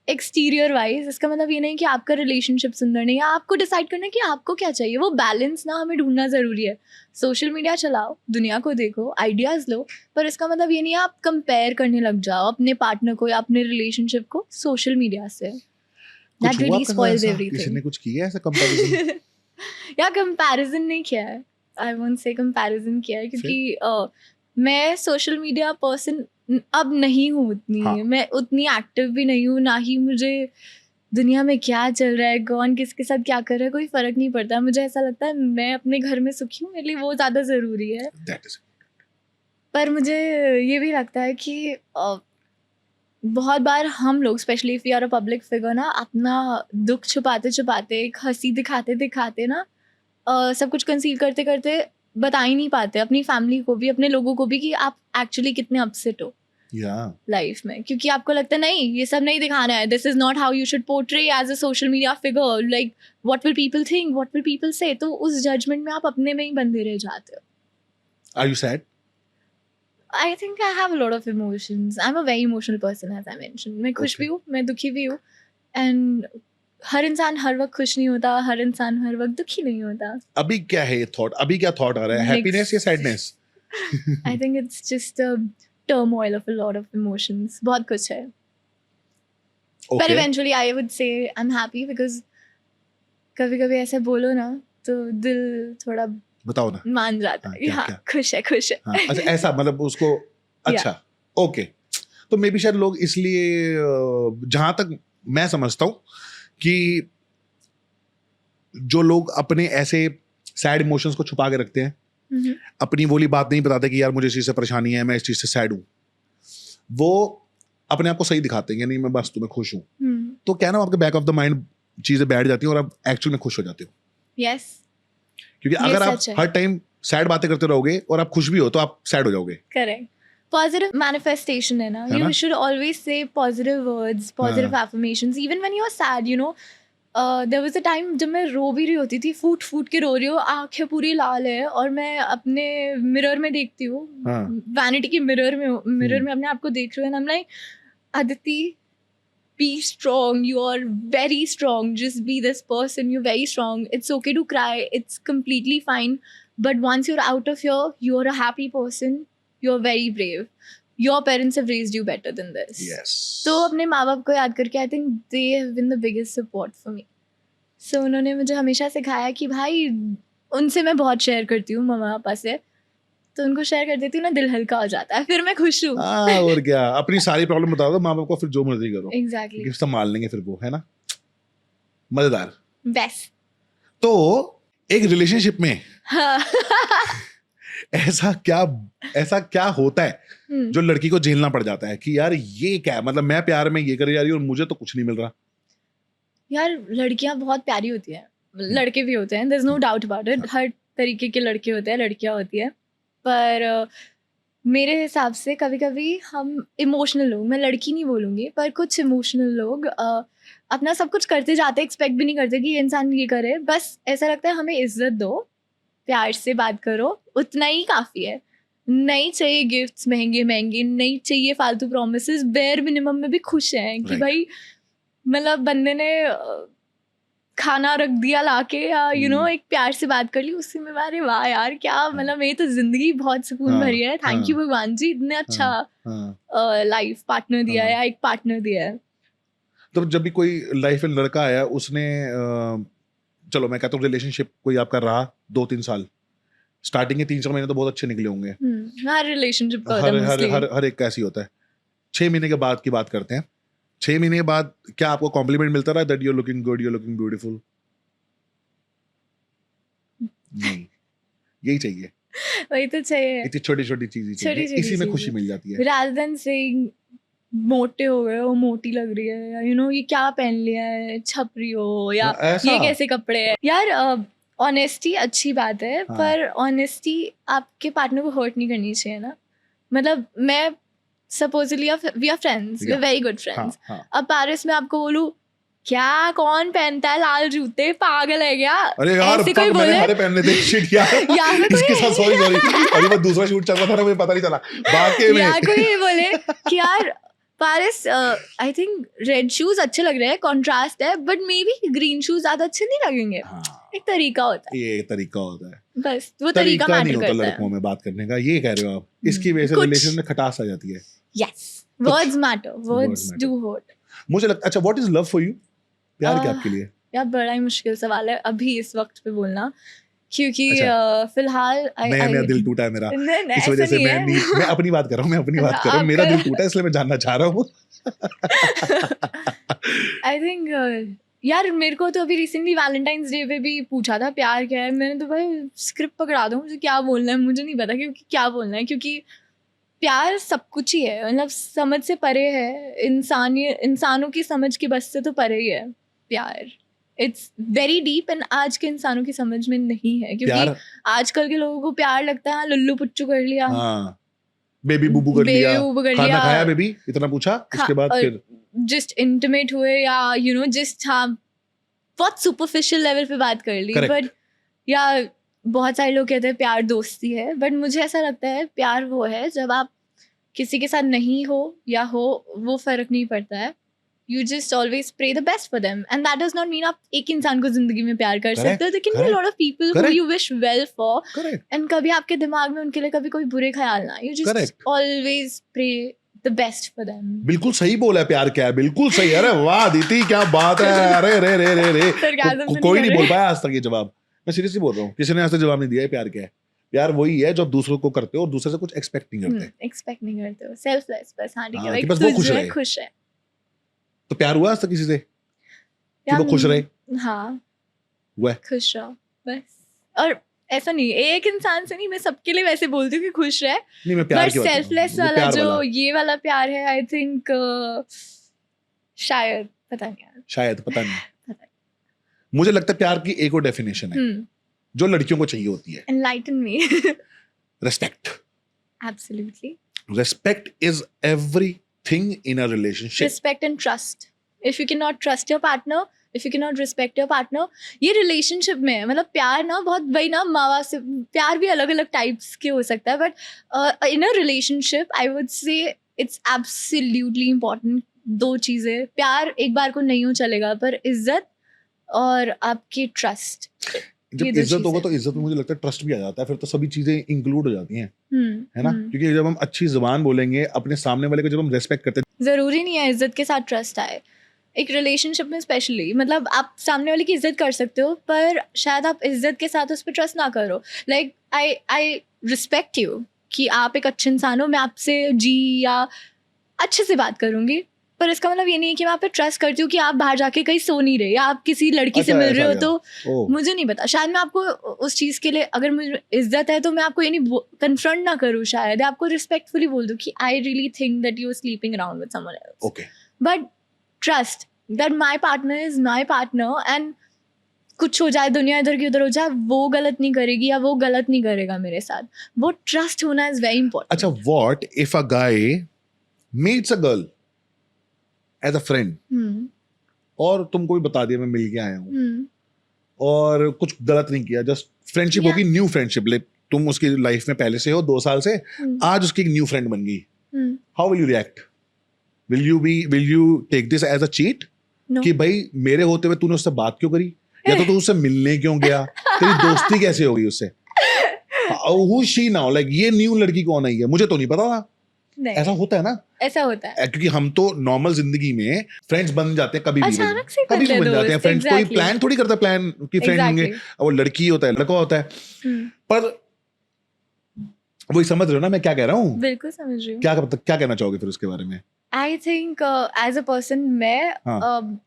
एक्सटीरियर वाइज, इसका मतलब ये नहीं कि आपका रिलेशनशिप सुंदर नहीं है। आपको डिसाइड करना है कि आपको क्या चाहिए, वो बैलेंस ना हमें ढूंढना ज़रूरी है। सोशल मीडिया चलाओ, दुनिया को देखो, आइडियाज़ लो, पर इसका मतलब ये नहीं है आप कंपेयर करने लग जाओ अपने पार्टनर को या अपने रिलेशनशिप को सोशल मीडिया से। That really spoils everything. किसी ने कुछ किया है ऐसा कंपैरिजन? या कंपैरिजन नहीं किया है, आई वोंट से कंपैरिजन किया है, क्योंकि मैं सोशल मीडिया पर्सन अब नहीं हूँ उतनी। हाँ। मैं उतनी एक्टिव भी नहीं हूँ, ना ही मुझे दुनिया में क्या चल रहा है, कौन किसके साथ क्या कर रहा है, कोई फ़र्क नहीं पड़ता। मुझे ऐसा लगता है मैं अपने घर में सुखी हूँ, मेरे लिए वो ज़्यादा ज़रूरी है। पर मुझे ये भी लगता है कि बहुत बार हम लोग, specially if you are a public figure ना, अपना दुख छुपाते छुपाते, एक हंसी दिखाते दिखाते ना, सब कुछ कंसील करते करते बता ही नहीं पाते अपनी फैमिली को भी, अपने लोगों को भी, कि आप एक्चुअली कितने अपसेट हो लाइफ में। क्योंकि आपको लगता है नहीं, ये सब नहीं दिखाना है, this is not how you should portray as a social media figure, like what will people think, what will people say. तो उस जजमेंट में आप अपने में ही बंधे रह जाते हो। Are you sad? I think I have a lot of emotions. I am a very emotional person, as I mention. मैं खुश भी हूँ, मैं दुखी भी हूँ, एंड हर इंसान हर वक्त खुश नहीं होता, हर इंसान हर वक्त दुखी नहीं होता। अभी क्या है ये थॉट? अभी क्या थॉट आ रहा है? हैप्पीनेस या sadness? I think it's just a turmoil of a lot of emotions. बहुत कुछ है। पर Okay. Eventually I would say I am happy because कभी कभी ऐसे बोलो ना तो दिल थोड़ा बताओ ना। मान जाता हाँ, है क्या- हाँ क्या? खुश है हाँ, अच्छा ऐसा मतलब उसको अच्छा ओके। तो मे बी शायद लोग इसलिए जहां तक मैं समझता हूँ कि जो लोग अपने ऐसे सैड इमोशंस को छुपा के रखते हैं, हम्म, अपनी बोली बात नहीं बताते कि यार मुझे इस चीज से परेशानी है, मैं इस चीज से सैड हूँ, वो अपने आप को सही दिखाते हैं कि नहीं मैं बस तुम्हें खुश हूँ। तो क्या ना आपके बैक ऑफ द माइंड चीजें बैठ जाती हैं और आप एक्चुअल में खुश हो जाते हो। यस क्योंकि ये अगर आप सच है। हर टाइम सैड बातें करते रहोगे और आप खुश भी हो तो आप सैड हो जाओगे। करेक्ट पॉजिटिव मैनिफेस्टेशन है ना है ना? You should always say positive words positive affirmations even when you are sad you know there was a time जब मैं रो भी रही होती थी फूट फूट के रो रही हूँ आंखें पूरी लाल है और मैं अपने मिरर में देखती हूँ हाँ। वैनिटी के मिरर में अपने आप को देख रही हूँ and I am like Aditi be strong, you are very strong, just be this person, you're very strong, it's okay to cry, it's completely fine, but once you're out of here you're a happy person, you're very brave, your parents have raised you better than this. Yes. तो अपने माँ बाप को याद करके I think they have been the biggest support for me. So उन्होंने मुझे हमेशा सिखाया कि भाई उनसे मैं बहुत शेयर करती हूँ मम्मा पापा से, तो उनको शेयर कर देती हूँ ना दिल हल्का हो जाता है, फिर मैं खुश हूँ. हाँ और क्या, अपनी सारी प्रॉब्लम बता दो माँ बाप को, फिर जो मर्जी करो, Exactly. क्योंकि संभाल लेंगे फिर वो, है ना? मजेदार। Best. तो एक रिलेशनशिप में हाँ. ऐसा क्या होता है जो लड़की को झेलना पड़ जाता है कि यार ये क्या है, मतलब मैं प्यार में ये कर जा रही हूँ और मुझे तो कुछ नहीं मिल रहा। यार लड़कियां बहुत प्यारी होती हैं, लड़के भी होते हैं, there is no doubt about it, हर तरीके के लड़के होते हैं, लड़कियां होती हैं, पर मेरे हिसाब से कभी कभी हम इमोशनल लोग, मैं लड़की नहीं बोलूँगी पर कुछ इमोशनल लोग अपना सब कुछ करते जाते, एक्सपेक्ट भी नहीं करते कि ये इंसान ये करे, बस ऐसा लगता है हमें इज्जत दो, प्यार से बात करो, उतना ही काफ़ी है, नहीं चाहिए गिफ्ट्स महंगे महंगे, नहीं चाहिए फालतू प्रॉमिसेस, बेयर मिनिमम में भी खुश हैं कि Right. भाई मतलब बंदे ने खाना रख दिया लाके या यू नो एक प्यार से बात कर ली, उसी में अरे वाह यार क्या, मतलब मेरी तो जिंदगी बहुत सुकून भरी है, थैंक यू भगवान जी इतने अच्छा लाइफ पार्टनर दिया है या एक पार्टनर दिया है. तो जब भी कोई लाइफ में लड़का आया उसने चलो मैं कहता हूँ रिलेशनशिप कोई आपका रहा 2-3 साल, स्टार्टिंग के 3-4 महीने तो बहुत अच्छे निकले होंगे, हर रिलेशनशिप का होता है हर mostly. हर हर एक कैसी होता है। 6 महीने के बाद की बात करते हैं, 6 महीने के बाद क्या आपको कॉम्प्लीमेंट मिलता रहा that you are looking good, you are looking beautiful? नहीं, यही चाहिए, वही तो चाहिए, इतनी छोटी छोटी चीजें चाहिए, छोटी-छोटी इसी में चीजें। खुशी मिल जाती है। rather than saying मोटे हो गए हो, मोटी लग रही है, या यू नो ये क्या पहन लिया है, छप रही हो, या ऐसा? ये कैसे कपड़े हैं. यार ऑनेस्टी अच्छी बात है, हाँ. पर ऑनेस्टी आपके पार्टनर को हर्ट नहीं करनी चाहिए ना. मतलब मैं supposedly we are friends, we are very good friends, हाँ. अब पेरिस में आपको बोलूं क्या कौन पहनता है लाल जूते, पागल है क्या, अरे यार ऐसे fuck, कोई मैंने बोले हमारे पहनने थे शिट यार या फिर इसके कोई साथ सॉरी अभी वो दूसरा शूट चल रहा था ना, मुझे पता नहीं चला वाकई में। या कोई ये बोले कि यार Paris I think red shoes अच्छे लग रहे हैं, कॉन्ट्रास्ट है, but may be green shoes ज्यादा अच्छे नहीं लगेंगे. हाँ, एक तरीका होता है, ये एक तरीका होता है, बस वो तरीका नहीं मैटर होता करता लड़कों है. में बात करने का, ये कह रहे हो आप, इसकी वजह से कुछ- रिलेशन में खटास आ जाती है। Yes, words matter, words matter. Do hurt. मुझे लगता अच्छा what is love for you, प्यार क्या आपके लिए? यार बड़ा ही मुश्किल सवाल है अभी इस वक्त पे बोलना, क्योंकि अच्छा. फिलहाल नया दिल टूटा है मेरा, नहीं, इस वजह ऐसा से नहीं है. मैं अपनी बात कर रहा हूँ, मैं अपनी बात कर रहा हूँ, मेरा आपका- दिल टूटा है इसलिए मैं जानना चाह रहा हूँ। आई थिंक यार मेरे को तो अभी रिसेंटली वैलेंटाइंस डे पे भी पूछा था प्यार क्या है, मैंने तो भाई स्क्रिप्ट पकड़ा दो, मुझे क्या बोलना है मुझे नहीं पता, क्योंकि क्या बोलना है, क्योंकि प्यार सब कुछ ही है, मतलब समझ से परे है, इंसानों की समझ की बस से तो परे ही है प्यार. इट्स वेरी डीप एंड आज के इंसानों की समझ में नहीं है, क्योंकि प्यार आजकल के लोगों को प्यार लगता है हाँ, लुल्लू पुच्चू कर लिया, हाँ, बेबी बुबू कर लिया, बेबी बुबू कर खाना लिया, खाया बेबी इतना पूछा, उसके बाद फिर जस्ट इंटीमेट हुए, या यू नो जस्ट हाँ बहुत सुपरफिशियल लेवल पे बात कर ली. Correct. बट या बहुत सारे लोग कहते हैं प्यार दोस्ती है, बट मुझे ऐसा लगता है प्यार वो है जब आप किसी के साथ नहीं हो या हो, वो फर्क नहीं पड़ता है, you just always pray the best for them, and that does not mean आप एक इंसान को जिंदगी में प्यार कर Correct, सकते हो. There can be correct, lot of people who correct. You wish well for, correct and कभी आपके दिमाग में उनके लिए कभी कोई बुरे ख्याल ना, you just Correct. Always pray the best for them. बिल्कुल सही बोला है, प्यार क्या है, बिल्कुल सही। अरे वाह दीदी क्या बात है, अरे रे रे रे रे Sarcasm तो कोई नहीं नहीं कर बोल रहे। पाया आज तक ये जवाब। मैं सीरियसली बोल रहा हूँ, किसी ने आज तक जवाब नहीं दिया है प्यार क्या है। प्यार वही है जो आप दूसरों को करते हो और दूसरे से कुछ एक्सपेक्ट नहीं करते। एक्सपेक्ट नहीं करते हो, सेल्फलेस बस। हाँ ठीक हाँ, है, कि like बस वो तू खुश जो है रहे। खुश है। तो प्यार हुआ आज तक किसी से कि या वो खुश रहे? हाँ हुआ है? खुश रहो बस। और ऐसा नहीं, एक इंसान से नहीं, मैं सबके लिए वैसे बोलती हूँ कि खुश रहे। नहीं मैं प्यार बट की बात कर रहा हूँ, सेल्फलेस वो वाला प्यार जो वाला। ये वाला प्यार है, आई थिंक शायद, पता नहीं यार। शायद, पता नहीं। पता नहीं। मुझे लगता है प्यार की एक और डेफिनेशन है जो लड़कियों को चाहिए होती है, enlighten me. Respect. Absolutely. Respect is everything in a relationship. Respect and trust. If you cannot trust your partner, if you cannot respect your partner, ये रिलेशनशिप में है। मतलब प्यार ना बहुत वही ना, माँ बाप से प्यार भी अलग अलग टाइप्स के हो सकता है, but in a relationship I would say it's absolutely important. दो चीज़ें, प्यार एक बार को नहीं हो चलेगा, पर इज्जत और आपकी ट्रस्ट। जब ये दो इज्जत होगा चीज़ें। तो इज्जत में मुझे लगता है ट्रस्ट भी आ जाता है, फिर तो सभी चीजें इंक्लूड हो जाती हैं, है ना? हम्म। क्योंकि जब हम अच्छी जुबान बोलेंगे अपने सामने वाले को, जब हम रेस्पेक्ट करते हैं, ज़रूरी नहीं है इज्जत के साथ ट्रस्ट आए एक रिलेशनशिप में स्पेशली। मतलब आप सामने वाले की इज्जत कर सकते हो, पर शायद आप इज्जत के साथ उस पर ट्रस्ट ना करो। लाइक आई रिस्पेक्ट यू कि आप एक अच्छे इंसान हो, मैं आपसे जी या अच्छे से बात करूंगी, पर इसका मतलब ये नहीं है कि मैं आप पे ट्रस्ट करती हूँ कि आप बाहर जाके कहीं सो नहीं रहे या आप किसी लड़की से अच्छा, मिल रहे हो। ऐसा तो ओ मुझे नहीं पता, शायद मैं आपको उस चीज़ के लिए, अगर मुझे इज्जत है तो मैं आपको ये नहीं कन्फ्रंट ना करूँ, शायद आपको रिस्पेक्टफुली बोल दूँ कि I really think that you are sleeping around with someone else. Okay. But trust that my partner is my partner, and कुछ हो जाए, दुनिया इधर की उधर हो जाए, वो गलत नहीं करेगी या वो गलत नहीं करेगा मेरे साथ। वो ट्रस्ट होना इज वेरी इंपॉर्टेंट। अच्छा, what if a guy meets a girl as a friend और तुमको भी बता दिया मैं मिल के आया हूँ और कुछ गलत नहीं किया, जस्ट फ्रेंडशिप Yeah. होगी, न्यू फ्रेंडशिप, लाइक तुम उसकी लाइफ में पहले से हो 2 साल से, आज उसकी एक न्यू फ्रेंड बन गई, how will you react? Will you take this as a cheat कि भाई मेरे होते हुए तूने उससे बात क्यों करी, या तो तू उससे मिलने क्यों गया, तेरी दोस्ती कैसे हो गई उससे? हु शी नाउ, लाइक ये न्यू लड़की कौन आई है, मुझे तो नहीं पता था। नहीं, ऐसा होता है ना, ऐसा होता है। क्योंकि हम तो नॉर्मल जिंदगी में फ्रेंड्स बन जाते हैं, कभी भी अचानक से कभी भी बनते बन जाते हैं दोस्त, फ्रेंड्स। कोई exactly. प्लान थोड़ी करता प्लान की फ्रेंड होंगे, Exactly. वो लड़की होता है लड़का होता है, पर वही समझ रहे हो ना मैं क्या कह रहा हूँ? बिल्कुल समझ रही हूँ। क्या कहना चाहोगे फिर उसके बारे में? I think as a person मैं हाँ.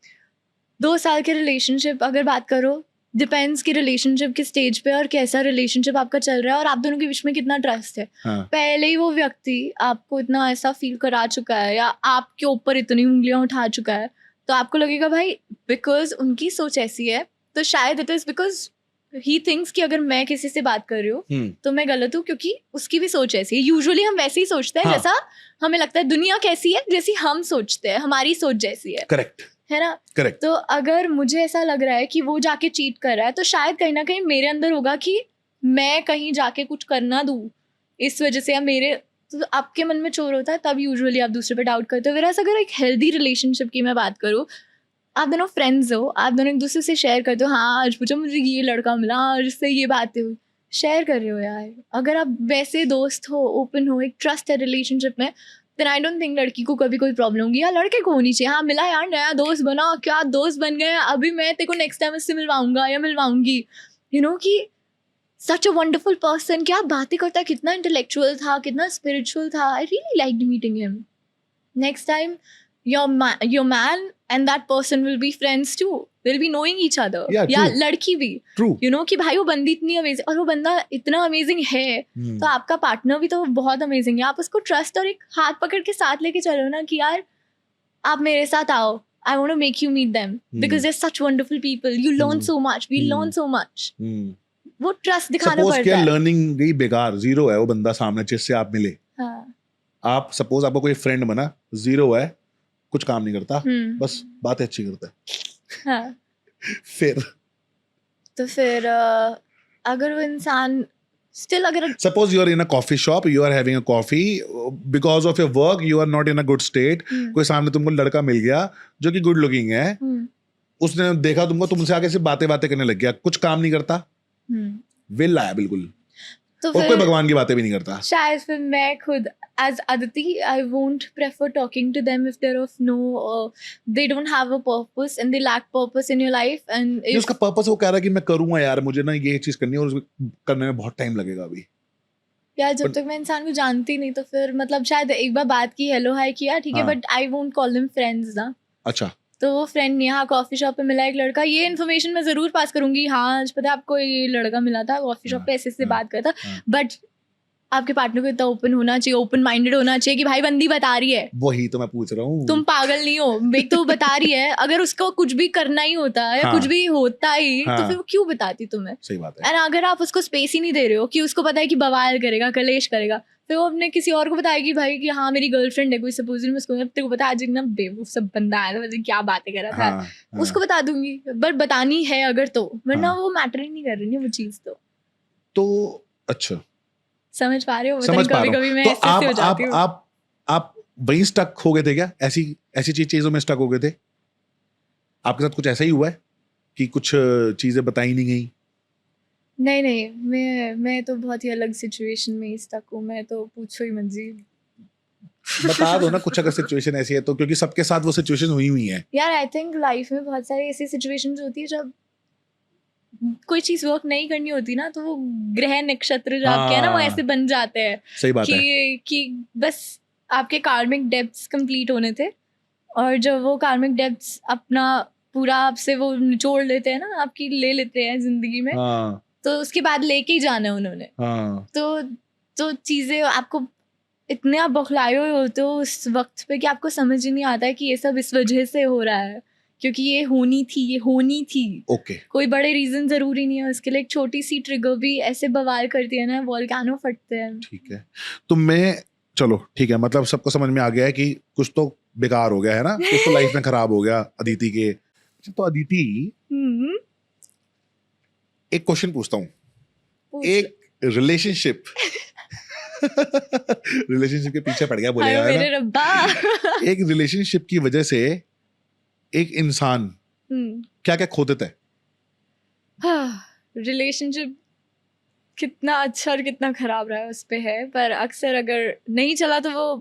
2 साल के रिलेशनशिप अगर बात करो, डिपेंड्स कि रिलेशनशिप के स्टेज पे और कैसा रिलेशनशिप आपका चल रहा है और आप दोनों के बीच में कितना ट्रस्ट है। हाँ. पहले ही वो व्यक्ति आपको इतना ऐसा फील करा चुका है या आपके ऊपर इतनी उंगलियां उठा चुका है, तो आपको लगेगा भाई बिकॉज उनकी सोच ऐसी है, तो शायद it is because he thinks कि अगर मैं किसी से बात कर रही हूँ तो मैं गलत हूँ, क्योंकि उसकी भी सोच ऐसी है। यूजुअली हम वैसे ही सोचते हैं हाँ. जैसा हमें लगता है, दुनिया कैसी है जैसी हम सोचते हैं, हमारी सोच जैसी है, करेक्ट है ना? करेक्ट। तो अगर मुझे ऐसा लग रहा है कि वो जाके चीट कर रहा है, तो शायद कहीं ना कहीं मेरे अंदर होगा कि मैं कहीं जाके कुछ करना दूं इस वजह से, या मेरे, तो आपके मन में चोर होता है, तब यूजुअली आप दूसरे पे डाउट करते हो। वैसे अगर एक हेल्दी रिलेशनशिप की मैं बात करूँ, आप दोनों फ्रेंड्स हो, आप दोनों एक दूसरे से शेयर करते हो, हाँ आज मुझे ये लड़का मिला और इससे ये बातें हुई, शेयर कर रहे हो यार। अगर आप वैसे दोस्त हो, ओपन हो, एक ट्रस्ट है रिलेशनशिप में, देन आई डोंट थिंक लड़की को कभी कोई प्रॉब्लम होगी, या लड़के को होनी चाहिए। हाँ मिला यार, नया दोस्त बना, क्या दोस्त बन गए, अभी मैं तेरे को नेक्स्ट टाइम इससे मिलवाऊंगा या मिलवाऊंगी, यू नो कि सच अ वंडरफुल पर्सन, क्या बातें करता है, कितना इंटेलेक्चुअल था, कितना स्पिरिचुअल था, I really liked meeting him. Next time your man and that person will be friends too, they'll be knowing each other. Yeah, या true. लड़की भी, ट्रू। you know कि भाई वो बंदी इतनी अमेजिंग और वो बंदा इतना अमेजिंग है, तो आपका पार्टनर भी तो बहुत अमेजिंग है। आप उसको ट्रस्ट और एक हाथ पकड़ के साथ लेके चलो ना कि यार आप मेरे साथ आओ, I want to make you meet them because they are such wonderful people, you learn so much, we learn so much. वो ट्रस्ट दिखाना सपोज पड़ता क्या है। लर्निंग गई बेकार, जीरो है वो बंदा सामने जिससे आप मिले, हाँ, आप सपोज आपको कोई फ्रेंड बना, जीरो है, कुछ काम नहीं करता, बस बातें अच्छी करता है, हाँ, फिर तो फिर अगर वो इंसान स्टिल, अगर suppose you are in a coffee shop, you are having a coffee, because of your work you are not in a good state, कोई सामने तुमको लड़का मिल गया जो कि गुड लुकिंग है, उसने देखा तुमको, तुमसे आगे से बातें करने लग गया, कुछ काम नहीं करता, विल आया बिल्कुल, तो और कोई फिर भगवान की बातें भी नहीं करता। शायद फिर मैं खुद as Aditi, I won't prefer talking to them if they're of no, they don't have a purpose and they lack purpose in your life. And ये if उसका पर्पस वो कह रहा है कि मैं करूंगा यार, मुझे ना ये चीज करनी है और उसको करने में बहुत टाइम लगेगा अभी। यार जब तक मैं इंसान को जानती नहीं तो फिर मतलब शायद एक बार बात की, हेलो हाय किया, ठीक है, हाँ। But I won't call them friends ना। अच्छा, तो वो फ्रेंड यहाँ कॉफी शॉप पे मिला एक लड़का, ये इन्फॉर्मेशन मैं जरूर पास करूंगी, हाँ आज पता है आपको ये लड़का मिला था कॉफी शॉप पे, ऐसे से हाँ, बात करता, हाँ। बट आपके पार्टनर को इतना ओपन होना चाहिए, ओपन माइंडेड होना चाहिए कि भाई बंदी बता रही है, वही तो मैं पूछ रहा हूँ। तुम पागल नहीं हो, एक तो वो बता रही है, अगर उसको कुछ भी करना ही होता या हाँ। कुछ भी होता ही हाँ। तो फिर वो क्यों बताती तुम्हें? सही बात है। एंड अगर आप उसको स्पेस ही नहीं दे रहे हो कि उसको पता है कि बवाल करेगा, कलेश करेगा, फिर वो अपने किसी और को बताएगी भाई कि हाँ मेरी गर्लफ्रेंड है कोई, सपोज मैं उसको, तेरे को पता आज ना बेवकूफ सब बंदा आया था, मतलब क्या बातें कर रहा था, हाँ, हाँ। उसको बता दूंगी, बट बतानी है अगर तो, वरना हाँ। वो मैटर ही नहीं कर रही है वो चीज। तो अच्छा, समझ पा रहे हो? समझ पा कभी रहा कभी हूँ। मैं तो ऐसे हो जाती हूँ। आप वहीं स्टक हो गए थे क्या? ऐसी चीजों में स्टक हो गए थे? आपके साथ कुछ ऐसा ही हुआ है कि कुछ चीजें बताई नहीं गई? नहीं, मैं तो बहुत ही अलग सिचुएशन में ही स्टक हूँ, मैं तो पूछो ही मत जी। बता दो ना कुछ, अगर सिचुएशन ऐसी है तो, क्योंकि सबके साथ वो सिचुएशन हुई है। यार आई थिंक लाइफ में बहुत सारी ऐसी सिचुएशंस होती है जब कोई चीज वर्क नहीं करनी होती ना, तो वो ग्रह नक्षत्र जो आपके है ना वो हाँ। ऐसे बन जाते हैं सही बात है। कि बस आपके कार्मिक डेप्थ्स कंप्लीट होने थे, और जब वो कार्मिक डेप्थ्स अपना पूरा आपसे वो निचोड़ लेते हैं ना, आपकी ले लेते हैं जिंदगी में, हाँ, तो उसके बाद लेके ही जाना है उन्होंने। हाँ। तो चीजें आपको इतने आप बौखलाए हुए होते हो उस वक्त पे कि आपको समझ ही नहीं आता है कि ये सब इस वजह से हो रहा है, क्योंकि ये होनी थी। ओके। कोई बड़े रीजन जरूरी नहीं है उसके लिए, एक छोटी सी ट्रिगर भी ऐसे बवाल करती है ना, वोल्केनो फटते हैं। ठीक है, तो मैं, चलो ठीक है, मतलब सबको समझ में आ गया है कि कुछ तो बेकार हो गया है ना, कुछ तो लाइफ में खराब हो गया अदिति के। तो अदिति, एक क्वेश्चन पूछता हूँ। एक रिलेशनशिप के पीछे पड़ गया बोलेगा है मेरे ना? रब्बा। एक रिलेशनशिप की वजह से एक इंसान क्या क्या खो देता है? रिलेशनशिप कितना अच्छा और कितना खराब रहा है उस पे है, पर अक्सर अगर नहीं चला तो वो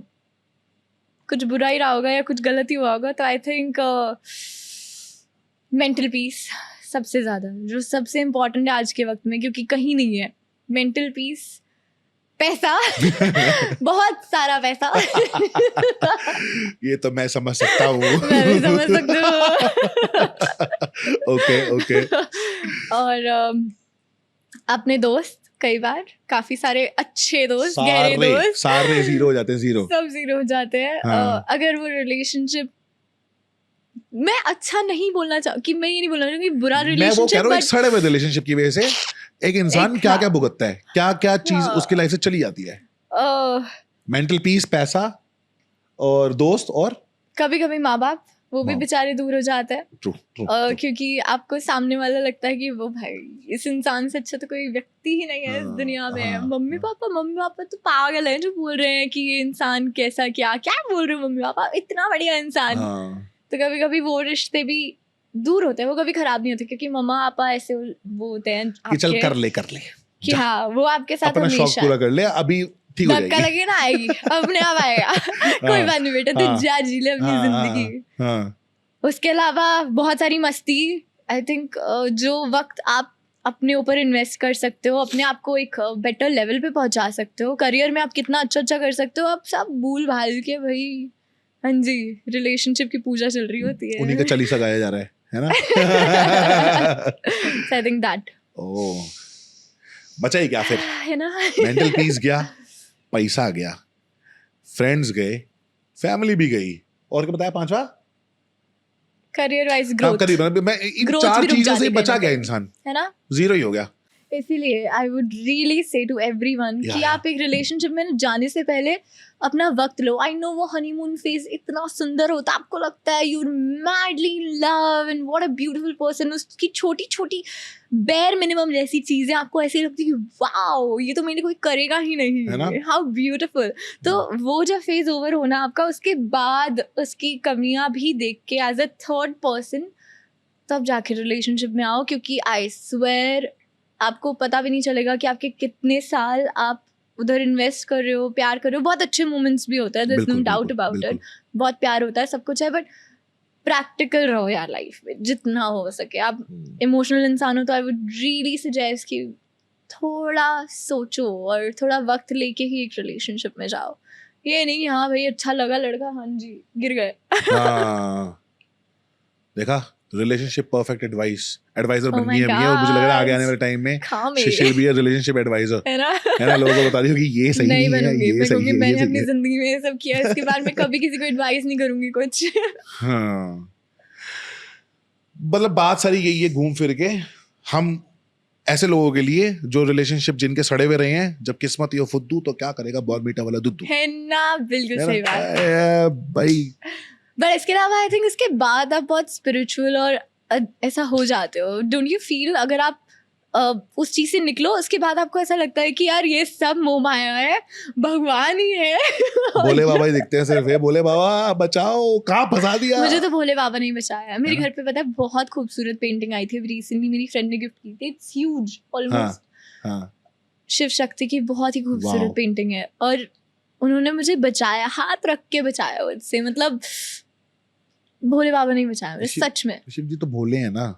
कुछ बुरा ही रहा होगा या कुछ गलत ही हुआ होगा। तो आई थिंक मेंटल पीस सबसे ज़्यादा, जो सबसे इम्पोर्टेंट है आज के वक्त में, क्योंकि कहीं नहीं है मेंटल पीस। पैसा बहुत सारा पैसा ये तो मैं समझ सकता हूँ। मैं भी समझ सकती हूँ। ओके। और अपने दोस्त, कई बार काफी सारे अच्छे दोस्त, गहरे दोस्त सारे जीरो हो जाते हैं, जीरो सब जीरो हो जाते हैं। हाँ। अगर वो रिलेशनशिप, मैं अच्छा नहीं बोलना चाहूँ कि मैं ये नहीं बोलना चाहूँगी बुरा मैं वो कह रिलेशनशिप, रहा हूँ, एक सड़े हुए रिलेशनशिप की वजह से एक इंसान क्या क्या भुगतता है, क्या क्या चीज उसकी लाइफ से चली जाती है। मेंटल पीस, पैसा और दोस्त, और कभी कभी माँ बाप, वो भी बेचारे दूर हो जाते हैं। ट्रू। क्योंकि आपको सामने वाला लगता है कि वो भाई इस इंसान से अच्छा तो कोई व्यक्ति ही नहीं है इस दुनिया में। मम्मी पापा तो पागल है जो बोल रहे हैं कि ये इंसान कैसा, क्या क्या बोल रहे हो मम्मी पापा, इतना बढ़िया इंसान। तो कभी कभी वो रिश्ते भी दूर होते हैं, वो कभी खराब नहीं होते, क्योंकि मम्मा पापा ऐसे वो होते हैं कि चल कर ले कि हाँ वो आपके साथ अपना शौक पूरा कर ले, अभी ठीक हो जाएगी, धक्का लगे ना आएगी अपने आप आएगा। कोई बात नहीं बेटा, तू जा जी ले अपनी जिंदगी। उसके अलावा बहुत सारी मस्ती। आई थिंक जो वक्त आप अपने ऊपर इन्वेस्ट कर सकते हो, अपने आप को एक बेटर लेवल पे पहुंचा सकते हो, करियर में आप कितना अच्छा कर सकते हो, आप सब भूल भाल के भाई, हाँ जी, रिलेशनशिप की पूजा चल रही होती है, उन्हीं का चालीसा गाया जा रहा है ना? I think that. ओह, बचा ही क्या फिर? है ना? मेंटल पीस गया, पैसा गया, फ्रेंड्स गए, फैमिली भी गई, और क्या बताया पांचवा? Career wise growth. मैं इन चार चीजों से बचा गया इंसान, है ना? जीरो ही हो गया। इसीलिए I would really say to everyone कि आप एक रिलेशनशिप में जाने से पहले अपना वक्त लो। आई नो वो हनीमून फेज इतना सुंदर होता है, आपको लगता है you are madly in love and what a beautiful person, उसकी छोटी छोटी बेयर मिनिमम जैसी चीजें आपको ऐसे लगती है वाओ ये तो मेरे कोई करेगा ही नहीं, हाउ ब्यूटीफुल। तो वो जब फेज ओवर होना आपका, उसके बाद उसकी कमियां भी देख के एज अ थर्ड पर्सन तब जाके रिलेशनशिप में आओ, क्योंकि आई स्वेयर आपको पता भी नहीं चलेगा कि आपके कितने साल आप उधर इन्वेस्ट कर रहे हो, प्यार कर रहे हो, बहुत अच्छे मोमेंट्स भी होता है, देयर इज नो बिल्कुल, डाउट बिल्कुल, अबाउट इट, बिल्कुल। बहुत प्यार होता है, सब कुछ है, बट प्रैक्टिकल रहो यार लाइफ में जितना हो सके। आप इमोशनल इंसान हो तो आई वुड रियली सजेस्ट कि थोड़ा सोचो और थोड़ा वक्त लेके ही एक रिलेशनशिप में जाओ। ये नहीं हाँ भाई अच्छा लगा लड़का, हाँ जी गिर गए। हाँ, देखा, रिलेशनशिप परफेक्ट एडवाइजर Oh बननी my है भैया, और मुझे लग रहा है आगे gosh. आने वाले टाइम में हाँ मैं she will be a relationship advisor, है ना। है ना, लोगों को बता रही हो कि ये सही नहीं नहीं है, बनूंगी, ये सही है, ये मैंने सही अपनी है। जिंदगी में ये सब किया, इसके बाद मैं कभी किसी को एडवाइस नहीं करूंगी कुछ। हाँ, मतलब बात सारी यही है घूम फिर के, हम ऐसे लोगों के लिए जो रिलेशनशिप जिनके सड़े हुए रहे हैं, जब किस्मत ये फुद्दू तो क्या करेगा बॉर्नवीटा वाला दुद्धू, है ना, बिल्कुल है सही ना? बात। भाई बट इसके अलावा आई थिंक इसके बाद आप बहुत स्पिरिचुअल और ऐसा हो जाते हो, डोंट यू फील? अगर आप उस चीज से निकलो उसके बाद आपको ऐसा लगता है कि यार ये सब मोह माया है, भगवान ही है। भोले बाबा ही दिखते हैं सिर्फ, ये भोले बाबा बचाओ, कहाँ फंसा दिया। मुझे तो भोले बाबा ने ही बचाया। मेरे है ना? घर पे पता है बहुत खूबसूरत पेंटिंग आई थी रिसेंटली, मेरी फ्रेंड ने गिफ्ट की थी, इट्स ह्यूज ऑलमोस्ट, हाँ, शिव शक्ति की बहुत ही खूबसूरत Wow. पेंटिंग है, और उन्होंने मुझे बचाया, हाथ रख के बचाया उससे, मतलब भोले बाबा ने ही बचाया मुझे, शिव- सच में शिव जी तो भोले हैं ना,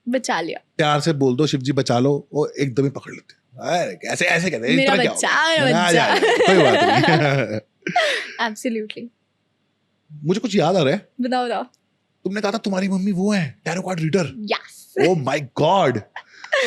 बचा लिया। प्यार से बोल दो शिव जी बचा लो, वो एकदम ही पकड़ लेते हैं। अरे कैसे ऐसे कहते हैं, मेरा इतना क्या हो बच्चा, गया? मेरा आ जा, आ जा, बच्चा। कोई बात नहीं। एब्सोल्युटली। मुझे कुछ याद आ रहा है, बताओ बताओ। तुमने कहा था तुम्हारी मम्मी वो है tarot card reader, yes. Oh my God,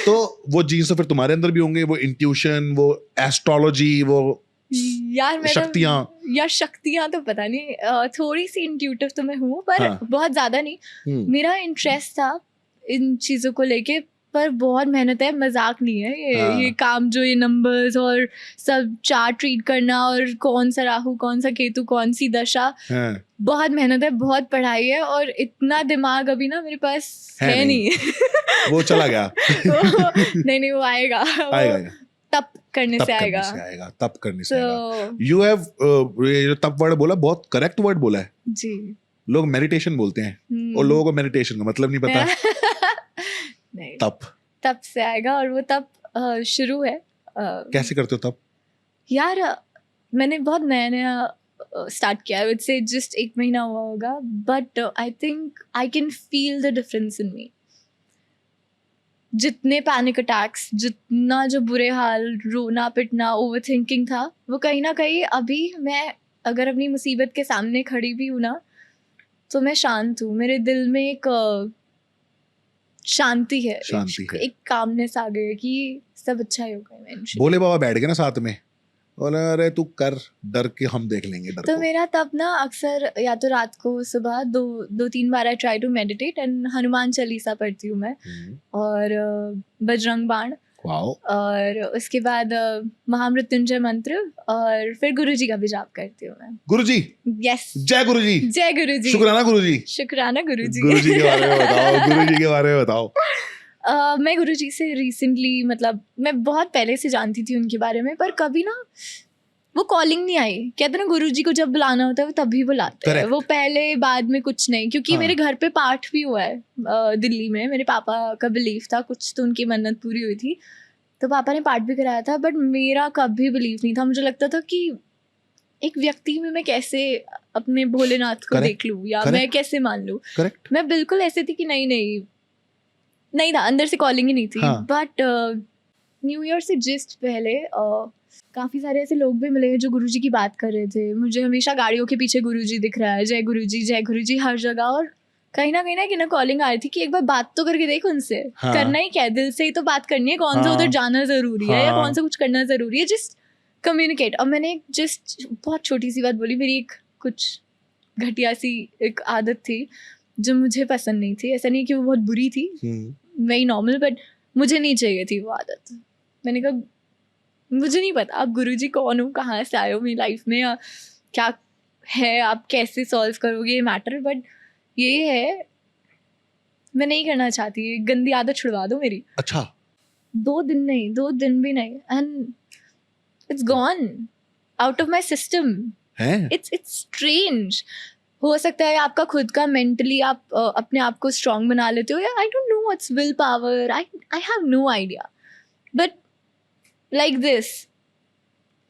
तो वो जीन्स तो फिर तुम्हारे अंदर भी होंगे, वो इंट्यूशन, वो एस्ट्रोलॉजी, वो यार मैं शक्तियाँ। यार शक्तियाँ तो पता नहीं, थोड़ी सी इंट्यूटिव तो मैं हूँ, पर हाँ। बहुत ज्यादा नहीं। हम्म, मेरा इंटरेस्ट था इन चीजों को लेके, पर बहुत मेहनत है, मजाक नहीं है ये। हाँ। ये काम जो ये नंबर्स और सब चार्ट ट्रीट करना, और कौन सा राहु कौन सा केतु कौन सी दशा, हाँ, बहुत मेहनत है, बहुत पढ़ाई है, और इतना दिमाग अभी ना मेरे पास है है नहीं। नहीं। वो चला गया। नहीं वो आएगा, आएगा, वो तप करने तब से करने आएगा। से आएगा, तब करने से तो आएगा। यू हैव ये जो तब वर्ड बोला, बहुत करेक्ट वर्ड बोला है। जी। लोग मेडिटेशन बोलते हैं और लोगों को मेडिटेशन का मतलब नहीं पता। नहीं, तब तप से आएगा, और वो तप शुरू है। कैसे करते हो तब? यार मैंने बहुत नया नया स्टार्ट किया है, से जस्ट 1 महीना हुआ होगा, but I think I can feel the difference in me. जितने पैनिक अटैक्स, जितना जो बुरे हाल, रोना पिटना, ओवर थिंकिंग था, वो कहीं ना कहीं अभी मैं अगर अपनी मुसीबत के सामने खड़ी भी हूँ ना, तो मैं शांत हूँ। मेरे दिल में एक शांति है, शांति है। एक कामनेस आ गई है कि सब अच्छा ही होगा eventually। भोले बाबा बैठ गए ना साथ में, बोले अरे तू कर, डर के हम देख लेंगे डर तो को। मेरा तब ना अक्सर या तो रात को सुबह 2-3 बार I try to meditate, and Hanuman Chalisa पढ़ती हूँ मैं, और बजरंग बाण, वाओ, और उसके बाद महामृत्युंजय मंत्र, और फिर गुरुजी का भी जाप करती हूँ मैं। गुरुजी, यस, जय गुरुजी, जय गुरुजी, शुक्राना गुरुजी। शुक्राना गुरुजी। गुरुजी के बारे में बताओ, गुरुजी के बारे में बताओ। मैं गुरुजी से रिसेंटली, मतलब मैं बहुत पहले से जानती थी उनके बारे में, पर कभी ना वो कॉलिंग नहीं आई। कहते ना गुरुजी को जब बुलाना होता है वो तभी बुलाते हैं, Correct. वो पहले बाद में कुछ नहीं। क्योंकि हाँ. मेरे घर पे पाठ भी हुआ है दिल्ली में, मेरे पापा का बिलीफ था कुछ, तो उनकी मन्नत पूरी हुई थी, तो पापा ने पाठ भी कराया था, बट मेरा कभी बिलीफ नहीं था। मुझे लगता था कि एक व्यक्ति में मैं कैसे अपने भोलेनाथ को Correct. देख लूँ, या Correct. मैं कैसे मान लूँ। करेक्ट, मैं बिल्कुल ऐसे थी कि नहीं था, अंदर से कॉलिंग ही नहीं थी। हाँ. बट न्यू ईयर से जस्ट पहले काफ़ी सारे ऐसे लोग भी मिले हैं जो गुरुजी की बात कर रहे थे। मुझे हमेशा गाड़ियों के पीछे गुरुजी दिख रहा है, जय गुरुजी हर जगह, और कहीं ना एक ना कॉलिंग आ रही थी कि एक बार बात तो करके देख उनसे। हाँ. करना ही क्या है, दिल से ही तो बात करनी है, कौन सा हाँ. उधर जाना ज़रूरी है या हाँ. कौन सा कुछ करना ज़रूरी है, जस्ट कम्युनिकेट। और मैंने जस्ट बहुत छोटी सी बात बोली, मेरी एक कुछ घटिया सी एक आदत थी जो मुझे पसंद नहीं थी। ऐसा नहीं कि वो बहुत बुरी थी, वेरी नॉर्मल, बट मुझे नहीं चाहिए थी वो आदत। मैंने कहा मुझे नहीं पता आप गुरुजी कौन हो, कहाँ से आए हो मेरी लाइफ में, या क्या है, आप कैसे सॉल्व करोगे ये मैटर, बट ये है मैं नहीं करना चाहती, ये गंदी आदत छुड़वा दो मेरी। अच्छा, 2 दिन भी नहीं, and it's gone out of my system. है इट्स स्ट्रेंज। हो सकता है आपका खुद का मेंटली आप अपने आप को स्ट्रांग बना लेते हो, या I don't know what's will power, I have no idea, but like this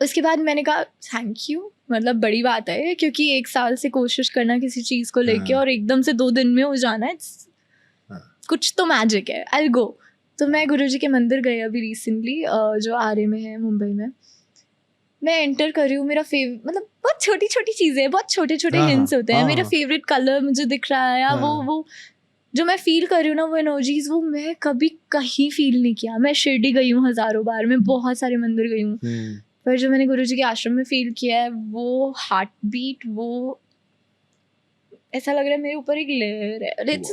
उसके बाद मैंने कहा थैंक यू, मतलब बड़ी बात है, क्योंकि 1 साल से कोशिश करना किसी चीज़ को लेके और एकदम से 2 दिन में हो जाना है, कुछ तो मैजिक है, आई गो। तो मैं गुरुजी के मंदिर गई अभी रिसेंटली, जो आरे में है मुंबई में। मैं एंटर कर रही हूँ, मेरा मतलब बहुत छोटी छोटी चीज़ें, बहुत छोटे छोटे हिंट्स होते हैं, मेरा फेवरेट कलर मुझे दिख रहा है, या वो जो मैं फील कर रही हूँ ना, वो एनर्जीज, वो मैं कभी कहीं फील नहीं किया। मैं शिरडी गई हूँ हज़ारों बार, मैं बहुत सारे मंदिर गई हूँ, पर जो मैंने गुरुजी के आश्रम में फील किया है, वो हार्ट बीट, वो ऐसा लग रहा है मेरे ऊपर एक लेयर है। It's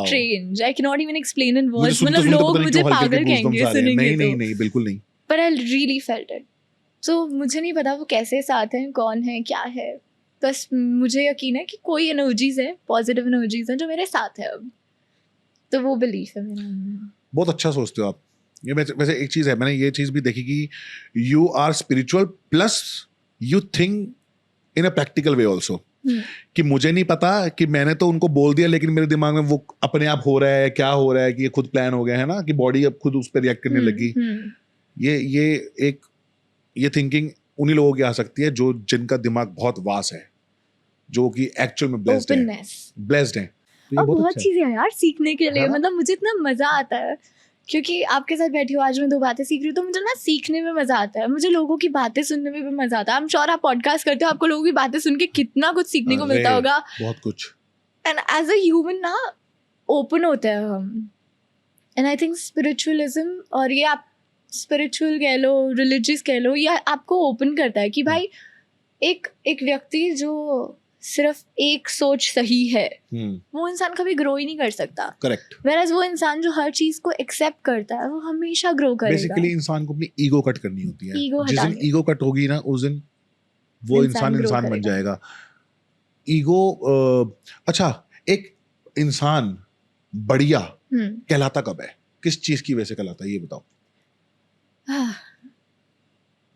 strange. I cannot even explain in words. मतलब लोग मुझे पागल कहेंगे सुनेंगे तो। नहीं, बिल्कुल नहीं। But I really felt it. So मुझे नहीं पता वो कैसे साथ हैं, कौन है, क्या है, बस मुझे यकीन है कि कोई एनर्जीज है, पॉजिटिव एनर्जीज हैं जो मेरे साथ है अब, तो वो बिलीफ है मेरा। बहुत अच्छा सोचते हो आप। ये वैसे एक चीज है, मैंने ये चीज भी देखी कि you are spiritual plus you think in a practical way also, कि मुझे नहीं पता कि मैंने तो उनको बोल दिया, लेकिन मेरे दिमाग में वो अपने आप हो रहा है, क्या हो रहा है, कि ये खुद प्लान हो गया है ना, कि बॉडी अब खुद उस पर रिएक्ट करने लगी। ये थिंकिंग उन्हीं लोगों की आ सकती है जो जिनका दिमाग बहुत वास्ट है, जो कि एक्चुअल में ब्लेस्ड है। और बहुत चीजें हैं यार सीखने के लिए, मतलब मुझे इतना मजा आता है क्योंकि आपके साथ बैठी हूँ आज, मैं 2 बातें सीख रही हूँ, तो मुझे ना सीखने में मजा आता है, मुझे लोगों की बातें सुनने में भी मजा आता है। आई एम श्योर आप पॉडकास्ट करते हो, आपको लोगों की बातें सुन के कितना कुछ सीखने को मिलता होगा, बहुत कुछ। एंड एज अ ह्यूमन ना ओपन होते हैं हम, एंड आई थिंक स्पिरिचुअलिज्म, और ये आप स्पिरिचुअल कह लो, रिलीजियस कह लो, ये आपको ओपन करता है कि भाई एक व्यक्ति जो सिर्फ एक सोच सही है, वो इंसान कभी ग्रो ही नहीं कर सकता। करेक्ट। Whereas वो इंसान जो हर चीज को एक्सेप्ट करता है, वो हमेशा ग्रो करेगा। बेसिकली इंसान को अपनी ईगो कट करनी होती है। जिस दिन हटानी। ईगो कट होगी ना, उस दिन वो इंसान बन जाएगा। ईगो अच्छा, एक इंसान बढ़िया कहलाता कब है, किस चीज की वजह से कहलाता है, ये बताओ।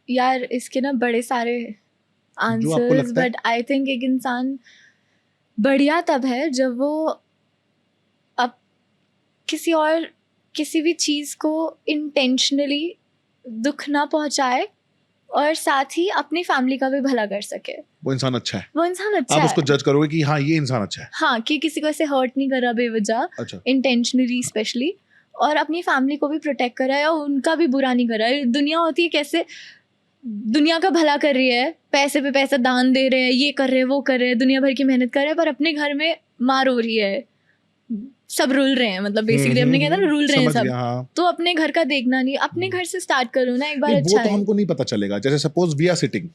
यार इसके ना बड़े सारे आंसर्स, बट आई थिंक एक इंसान बढ़िया तब है जब वो अब किसी भी चीज को इंटेंशनली दुख ना पहुंचाए और साथ ही अपनी फैमिली का भी भला कर सके। वो इंसान अच्छा है, वो इंसान अच्छा आप है। उसको जज करोगे कि हाँ ये इंसान अच्छा है। हाँ, कि किसी को ऐसे हर्ट नहीं करा बेवजह, अच्छा। इंटेंशनली स्पेशली, और अपनी फैमिली को भी प्रोटेक्ट करा है और उनका भी बुरा नहीं करा है। दुनिया होती है कैसे, दुनिया का भला कर रही है, पैसे पे पैसा दान दे रहे हैं, ये कर रहे हैं, वो कर रहे हैं, दुनिया भर की मेहनत कर रहे हैं, पर अपने घर में मार हो रही है, सब रुल रहे हैं, मतलब बेसिकली अपने कहते हैं रुल रहे हैं सब। हाँ। तो अपने घर का देखना नहीं, अपने घर से स्टार्ट करो ना एक बार। अच्छा वो तो हमको नहीं पता चलेगा। जैसे सपोज वी आर सिटिंग,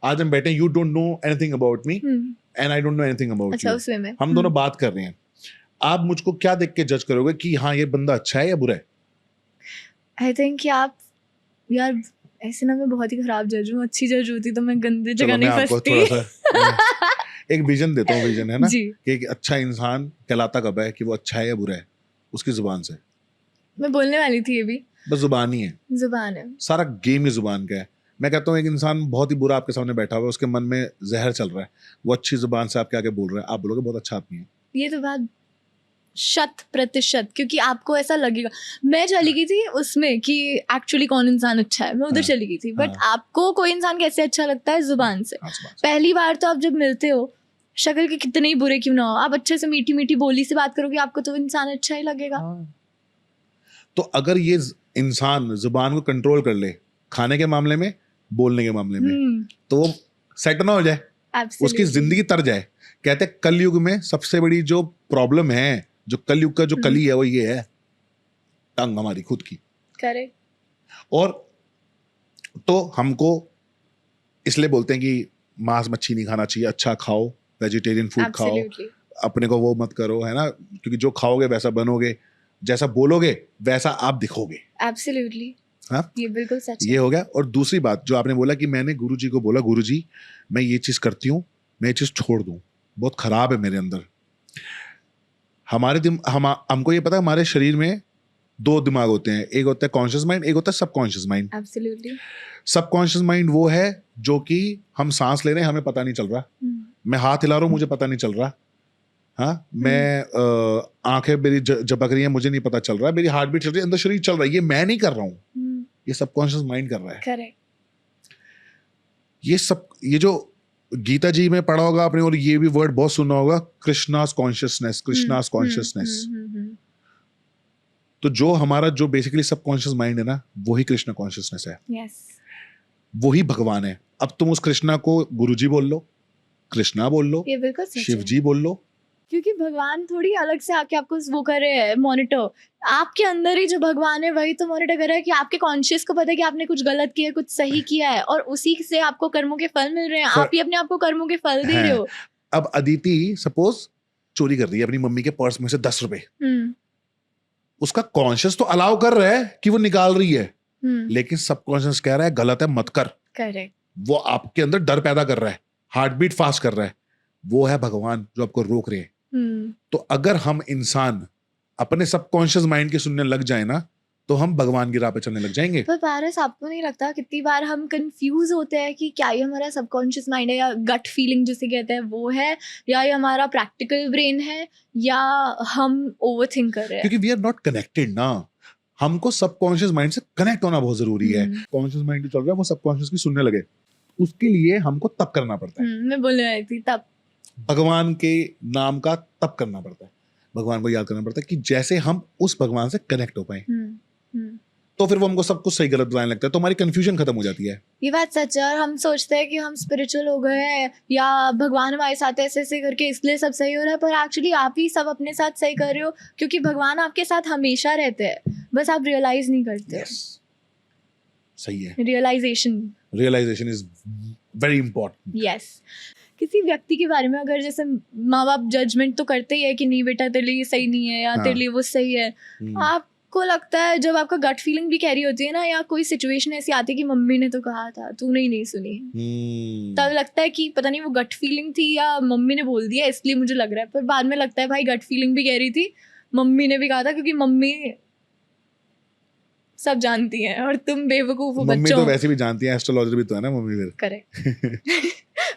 आज हम बैठे, you don't know anything about me and I don't know anything about you, हम दोनों बात कर रहे हैं, आप मुझको क्या देख के जज करोगे कि हाँ ये बंदा अच्छा है या बुरा है? आई थिंक कि आप, यार ऐसे ना मैं बहुत ही खराब जज हूँ, अच्छी जज होती तो मैं गंदे जगह नहीं फंसती। एक विजन देता हूँ, विजन है ना, कि एक अच्छा इंसान कहलाता कब है, कि वो अच्छा है या बुरा है, उसकी जुबान से। मैं बोलने वाली थी ये भी, बस जुबान ही है, जुबान है, सारा गेम ही जुबान का है। मैं कहता हूँ एक इंसान बहुत ही बुरा आपके सामने बैठा हुआ है, उसके मन में जहर चल रहा है, वो अच्छी जुबान से आपके आगे बोल रहा है, आप बोलोगे बहुत अच्छा आदमी है। ये तो बात 100%, क्योंकि आपको ऐसा लगेगा। मैं चली गई थी उसमें कि एक्चुअली कौन इंसान अच्छा है, मैं उधर चली गई थी, बट आपको कोई इंसान कैसे अच्छा लगता है? जुबान से। पहली बार तो आप जब मिलते हो, शक्ल के कितने ही बुरे क्यों ना हो, आप अच्छे से मीठी मीठी बोली से बात करोगे, आपको तो इंसान अच्छा ही लगेगा। तो अगर ये इंसान जुबान को कंट्रोल कर ले, खाने के मामले में, बोलने के मामले में, तो वो सेट ना हो जाए, उसकी जिंदगी तर जाए। कहते हैं कलयुग में सबसे बड़ी जो प्रॉब्लम है, जो कलयुग का जो कली है, वो ये है टंग हमारी खुद की। करेक्ट। और तो हमको इसलिए बोलते हैं कि मांस मच्छी नहीं खाना चाहिए, अच्छा खाओ, वेजिटेरियन फूड खाओ, अपने को वो मत करो, है ना, क्योंकि जो खाओगे वैसा बनोगे, जैसा बोलोगे वैसा आप दिखोगे। एब्सोल्युटली। हाँ, ये बिल्कुल सच है। ये हो गया। और दूसरी बात जो आपने बोला कि मैंने गुरुजी को बोला, गुरुजी मैं ये चीज करती हूँ, मैं ये चीज छोड़ दूं, बहुत खराब है मेरे अंदर। हमको ये पता है हमारे शरीर में 2 दिमाग होते हैं, एक होता है कॉन्शियस माइंड, एक होता है subconscious mind. Absolutely. Subconscious mind वो है जो कि हम सांस ले रहे हैं, हमें पता नहीं चल रहा, मैं हाथ हिला रहा हूँ, मुझे पता नहीं चल रहा, हाँ, मैं आंखें मेरी झपक रही हैं, मुझे नहीं पता चल रहा, मेरी हार्ट बीट चल रही है, अंदर शरीर चल रहा है, ये मैं नहीं कर रहा हूँ, ये सबकॉन्शियस माइंड कर रहा है। करेक्ट। ये सब, ये जो गीता जी में पढ़ा होगा आपने, और ये भी वर्ड बहुत सुना होगा, कृष्णास कॉन्शियसनेस, कृष्णास कॉन्शियसनेस। तो जो हमारा जो बेसिकली सबकॉन्शियस माइंड है ना, वही कृष्णा कॉन्शियसनेस है, यस, वही भगवान है। अब तुम उस कृष्णा को गुरुजी बोल लो, कृष्णा बोल लो, ये बिल्कुल सच शिव है। जी बोल लो, क्योंकि भगवान थोड़ी अलग से आके आपको वो कर रहे हैं मॉनिटर, आपके अंदर ही जो भगवान है वही तो मॉनिटर कर रहा है कि आपके कॉन्शियस को पता है कि आपने कुछ गलत किया है, कुछ सही किया है, और उसी से आपको कर्मों के फल मिल रहे हैं। आप ही अपने आप को कर्मों के फल दे रहे हो। अब अदिति सपोज चोरी कर रही है अपनी मम्मी के पर्स में से 10 रुपए, उसका कॉन्शियस तो अलाउ कर रहा है कि वो निकाल रही है, लेकिन सबकॉन्शियस कह रहा है गलत है, मत कर। करेक्ट। वो आपके अंदर डर पैदा कर रहा है, हार्ट बीट फास्ट कर रहा है, वो है भगवान जो आपको रोक रहे हैं। तो अगर हम इंसान अपने सबकॉन्शियस माइंड के सुनने लग जाए ना, तो हम भगवान की राह पे चलने लग जाएंगे। पर पारस, आपको नहीं लगता कितनी बार हम कंफ्यूज होते हैं कि क्या ये हमारा सबकॉन्शियस माइंड है, या गट फीलिंग जिसे कहते हैं वो है, या ये हमारा प्रैक्टिकल ब्रेन है, या हम ओवरथिंक कर रहे हैं? क्योंकि वी आर नॉट कनेक्टेड ना, हमको सबकॉन्शियस माइंड से कनेक्ट होना बहुत जरूरी है। कॉन्शियस माइंड जो चल रहा है वो सबकॉन्शियस की सुनने लगे, उसके लिए हमको तप करना पड़ता है। मैं बोलने आई थी तब, भगवान के नाम का तप करना पड़ता है, भगवान को याद करना पड़ता है कि जैसे हम उस भगवान से कनेक्ट हो पाए। तो फिर वो हमको सब कुछ सही गलत बताने लगता है, तो हमारी कंफ्यूजन खत्म हो जाती है। ये बात सच है। और हम सोचते हैं कि हम स्पिरिचुअल हो गए हैं, या भगवान हमारे साथ ऐसे ऐसे करके इसलिए सब सही हो रहा है, पर एक्चुअली आप ही सब अपने साथ सही कर रहे हो, क्योंकि भगवान आपके साथ हमेशा रहते हैं, बस आप रियलाइज नहीं करते। सही है, realization is very important. Yes. किसी व्यक्ति के बारे में अगर जैसे माँ बाप जजमेंट तो करते ही है कि नहीं बेटा तेरे लिए ये सही नहीं है, या तेरे लिए वो सही है, आपको लगता है जब आपका गट फीलिंग भी कैरी होती है ना, या कोई सिचुएशन ऐसी आती है कि मम्मी ने तो कहा था तूने ही नहीं सुनी, तब लगता है कि पता नहीं वो गट फीलिंग थी या मम्मी ने बोल दिया इसलिए मुझे लग रहा है। पर बाद में लगता है भाई गट फीलिंग भी कह रही थी, मम्मी ने भी कहा था, क्योंकि मम्मी सब जानती हैं और तुम बेवकूफ हो बच्चों। मम्मी तो वैसे भी जानती है, एस्ट्रोलॉजर भी तो है ना मम्मी फिर। करेक्ट।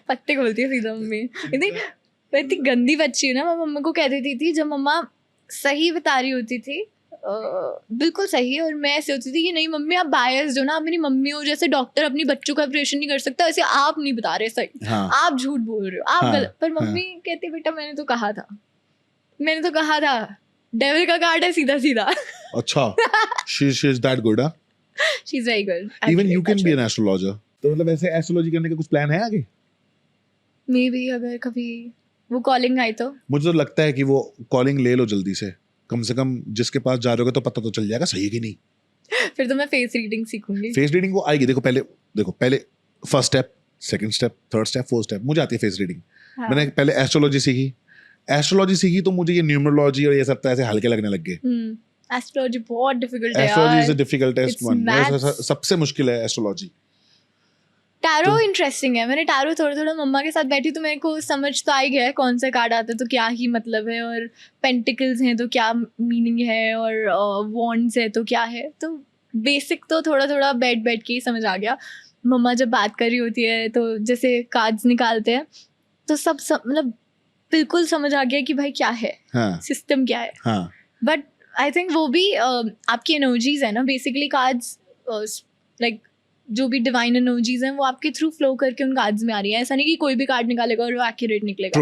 पत्ते खोलती है सीधा मम्मी। इतनी गंदी बच्ची है ना, मैं मम्मा को कह देती थी जब मम्मा सही बता रही होती थी, बिल्कुल सही, और मैं ऐसे होती थी कि नहीं मम्मी आप बायस हो ना, आप मेरी मम्मी हो, जैसे डॉक्टर अपनी बच्चों का ऑपरेशन नहीं कर सकता वैसे आप नहीं बता रहे सही। हाँ। आप झूठ बोल रहे हो, आप गलत। पर मम्मी कहती बेटा मैंने तो कहा था, डेविल का कार्ड है सीधा सीधा। अच्छा, she is that good, huh? She's very good. Even you can be an astrologer. तो मतलब ऐसे एस्ट्रोलॉजी करने का कुछ प्लान है आगे? Maybe अगर कभी वो कॉलिंग आई तो। मुझे तो लगता है कि वो कॉलिंग ले लो जल्दी से कम जिसके पास जा रहे हो तो पता तो चल जाएगा सही है कि नहीं। फिर तो मैं फेस रीडिंग सीखूंगी। फेस रीडिंग वो आएगी, पहले first step, second step, third step, fourth step, मुझे आती है फेस रीडिंग। हाँ। मैंने पहले एस्ट्रोलॉजी सीखी तो मुझे ये न्यूमरोलॉजी और ये सब ऐसे हल्के लगने लग गए। एस्ट्रोलॉजी बहुत डिफिकल्ट है। एस्ट्रोलॉजी इज द डिफिकल्टेस्ट वन, सबसे मुश्किल है एस्ट्रोलॉजी। टैरो इंटरेस्टिंग है, मैंने टैरो थोड़ा मम्मा के साथ बैठी तो मेरे को समझ तो आ ही गया है कौन सा कार्ड आता है तो क्या ही मतलब है, और पेंटिकल्स हैं तो क्या मीनिंग है, और वॉन्ड्स है तो क्या है, तो बेसिक तो थोड़ा बैठ के ही समझ आ गया। मम्मा जब बात कर रही होती है तो जैसे कार्ड्स निकालते हैं तो सब मतलब बिल्कुल समझ आ गया कि भाई क्या है, सिस्टम क्या है। बट आई थिंक वो भी आपकी एनर्जीज है ना, बेसिकली कार्ड्स लाइक जो भी डिवाइन एनर्जीज हैं वो आपके थ्रू फ्लो करके उन कार्ड्स में आ रही है। ऐसा नहीं कि कोई भी कार्ड निकालेगा और वो एक्यूरेट निकलेगा।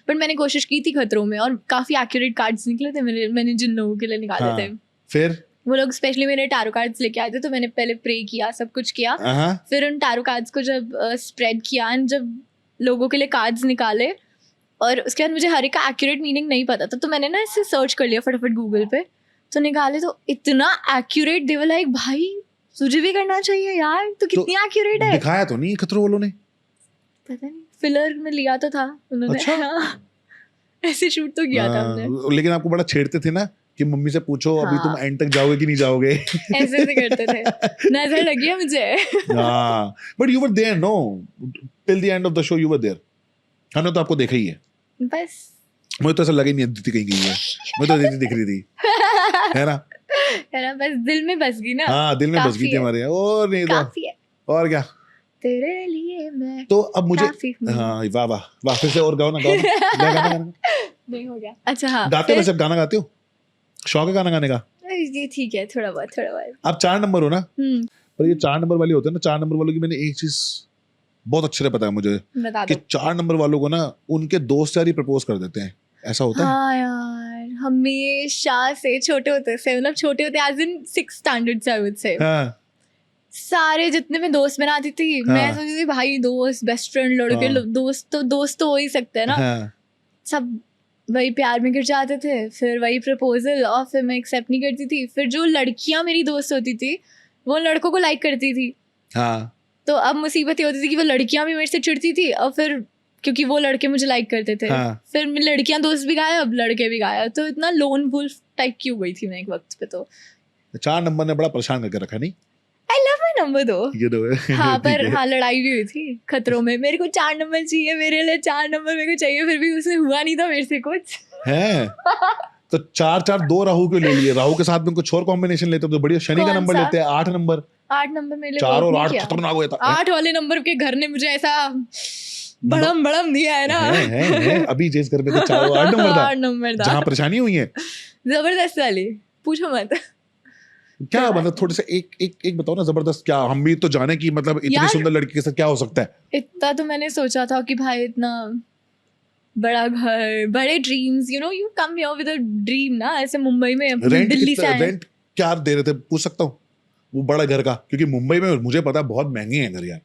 बट मैंने कोशिश की थी खतरों में और काफी एक्यूरेट कार्ड्स निकले थे मैंने जिन लोगों के लिए निकाले थे। फिर वो लोग स्पेशली मेरे टैरो कार्ड्स लेके आए थे तो मैंने पहले प्रे किया, सब कुछ किया, फिर उन टैरो कार्ड्स को जब स्प्रेड किया एंड जब लोगों के लिए कार्ड्स निकाले और उसके बाद मुझे हर एक का एक्यूरेट मीनिंग नहीं पता था तो मैंने ना इसे सर्च कर लिया फटाफट गूगल पे, तो निकाले तो इतना एक्यूरेट, दे वर लाइक भाई तुझे भी करना चाहिए यार, तो कितनी एक्यूरेट है। दिखाया तो नहीं खतरों वालों ने? पता नहीं, फिलर में लिया तो था उन्होंने। अच्छा? हाँ, ऐसे शूट तो किया था हमने। लेकिन आपको बड़ा छेड़ते थे ना कि मम्मी से पूछो अभी तुम एंड तक जाओगे कि नहीं जाओगे। ऐसे करते थे, नजर लगी है मुझे। हाँ, but you were there, no, till the end of the show you were there. हमने तो आपको देखा ही है। बस मुझे तो ऐसा लगा ही नहीं अदिति कहीं गई है, मुझे तो अदिति दिख रही थी, है ना? बस दिल में बस गई ना। हाँ, दिल में बस गई थी हमारे, और नहीं तो और क्या तेरे लिए मैं तो अब मुझे। हाँ, वाह वाह वाह, फिर से और गाओ ना गाना। नहीं हो गया। अच्छा हाँ, गाते हो? सब गाना गाते हो? शौक है गाना गाने का? जी ठीक है, थोड़ा बहुत। आप 4 नंबर हो ना, पर ये 4 नंबर वाले होते हैं ना, 4 नंबर वालों की मैंने एक चीज बहुत अच्छे से पता है मुझे बता कि दो। 4 नंबर वालों को ना उनके दोस्त यार ही प्रपोज कर देते हैं, ऐसा होता है? हाँ यार, हमेशा से छोटे होते से, मतलब छोटे होते एज इन 6th स्टैंडर्ड से आई वुड से, हाँ सारे जितने मैं दोस्त बनाती थी, मैं हाँ। सोचती थी भाई दोस्त, बेस्ट फ्रेंड, लड़के हाँ। दोस्त तो हो ही सकते हैं ना। हाँ सब वही प्यार में गिर जाते थे, फिर वही प्रपोजल, और फिर मैं एक्सेप्ट नहीं करती थी। फिर जो लड़कियां मेरी दोस्त होती थी वो लड़कों को लाइक करती थी, हाँ तो अब मुसीबत ये होती थी कि वो लड़कियां भी मेरे से चिढ़ती थी, और फिर क्योंकि वो लड़के मुझे लाइक करते थे, हाँ। फिर लड़कियां दोस्त भी गायब, लड़के भी गायब, तो इतना लोन वुल्फ टाइप की हो गई थी मैं एक वक्त पे। तो 4 नंबर ने बड़ा परेशान करके रखा नहीं? आई लव माई नंबर दो। ये तो हाँ, ठीक पर है। हाँ लड़ाई भी हुई थी खतरों में, मेरे को 4 नंबर चाहिए, मेरे लिए 4 नंबर मेरे को चाहिए, फिर भी उसने हुआ नहीं था मेरे से कुछ। हैं तो 4-4-2 राहु क्यों ले लिए? राहु के साथ में कुछ और कॉम्बिनेशन लेते तो बढ़िया, शनि का कौन नंबर सा? लेते हैं, 8 नंबर। 8 नंबर मेरे लिए 4 work और नहीं 8 किया। खतरनाक हो जाता 8 वाले नंबर के घर ने मुझे ऐसा बड़म बड़म दिया है ना। है। अभी जिस घर में तो 4 और 8 नंबर था 8 नंबर था, जहाँ परेशानी हुई है। जबरदस्त वाली, पूछो मत। क्या मतलब थोड़े से एक बताओ ना, जबरदस्त क्या? हम भी तो जाने की मतलब इतनी यार- सुंदर लड़की के साथ क्या हो सकता है? इतना तो मैंने सोचा था कि भाई इतना बड़ा घर, बड़े dreams, you know, you come here with a dream ना, ऐसे मुंबई में रेंट दिल्ली से आए। रेंट क्या दे रहे थे, पूछ सकता हूँ? वो बड़ा घर का, क्योंकि मुंबई में मुझे पता है बहुत महंगे हैं घर यार।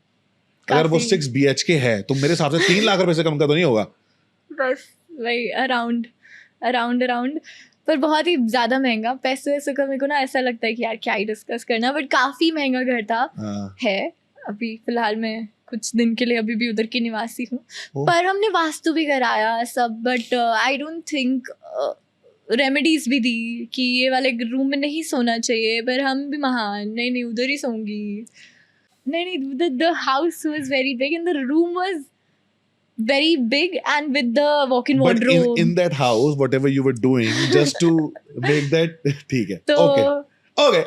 अगर वो काफी। 6 BHK है तो मेरे हिसाब से 3 लाख रुपए से कम का तो नहीं होगा। बस वही अराउंड अराउंड, पर बहुत ही ज्यादा महंगा। पैसे वैसे का मेरे को ना ऐसा लगता है कि यार क्या ही डिस्कस करना, बट काफी महंगा घर था। हाँ। है अभी फिलहाल मैं कुछ दिन के लिए अभी भी उधर की निवासी हूँ, ओह। पर हमने वास्तु भी कराया सब, but I don't think remedies भी दी कि ये वाले रूम में नहीं सोना चाहिए, पर हम भी महान, नहीं उधर ही सोऊंगी। नहीं, the house was very big and the room was very big and with the walk-in But wardrobe. in that house, whatever you were doing, just to make that ठीक है, तो okay.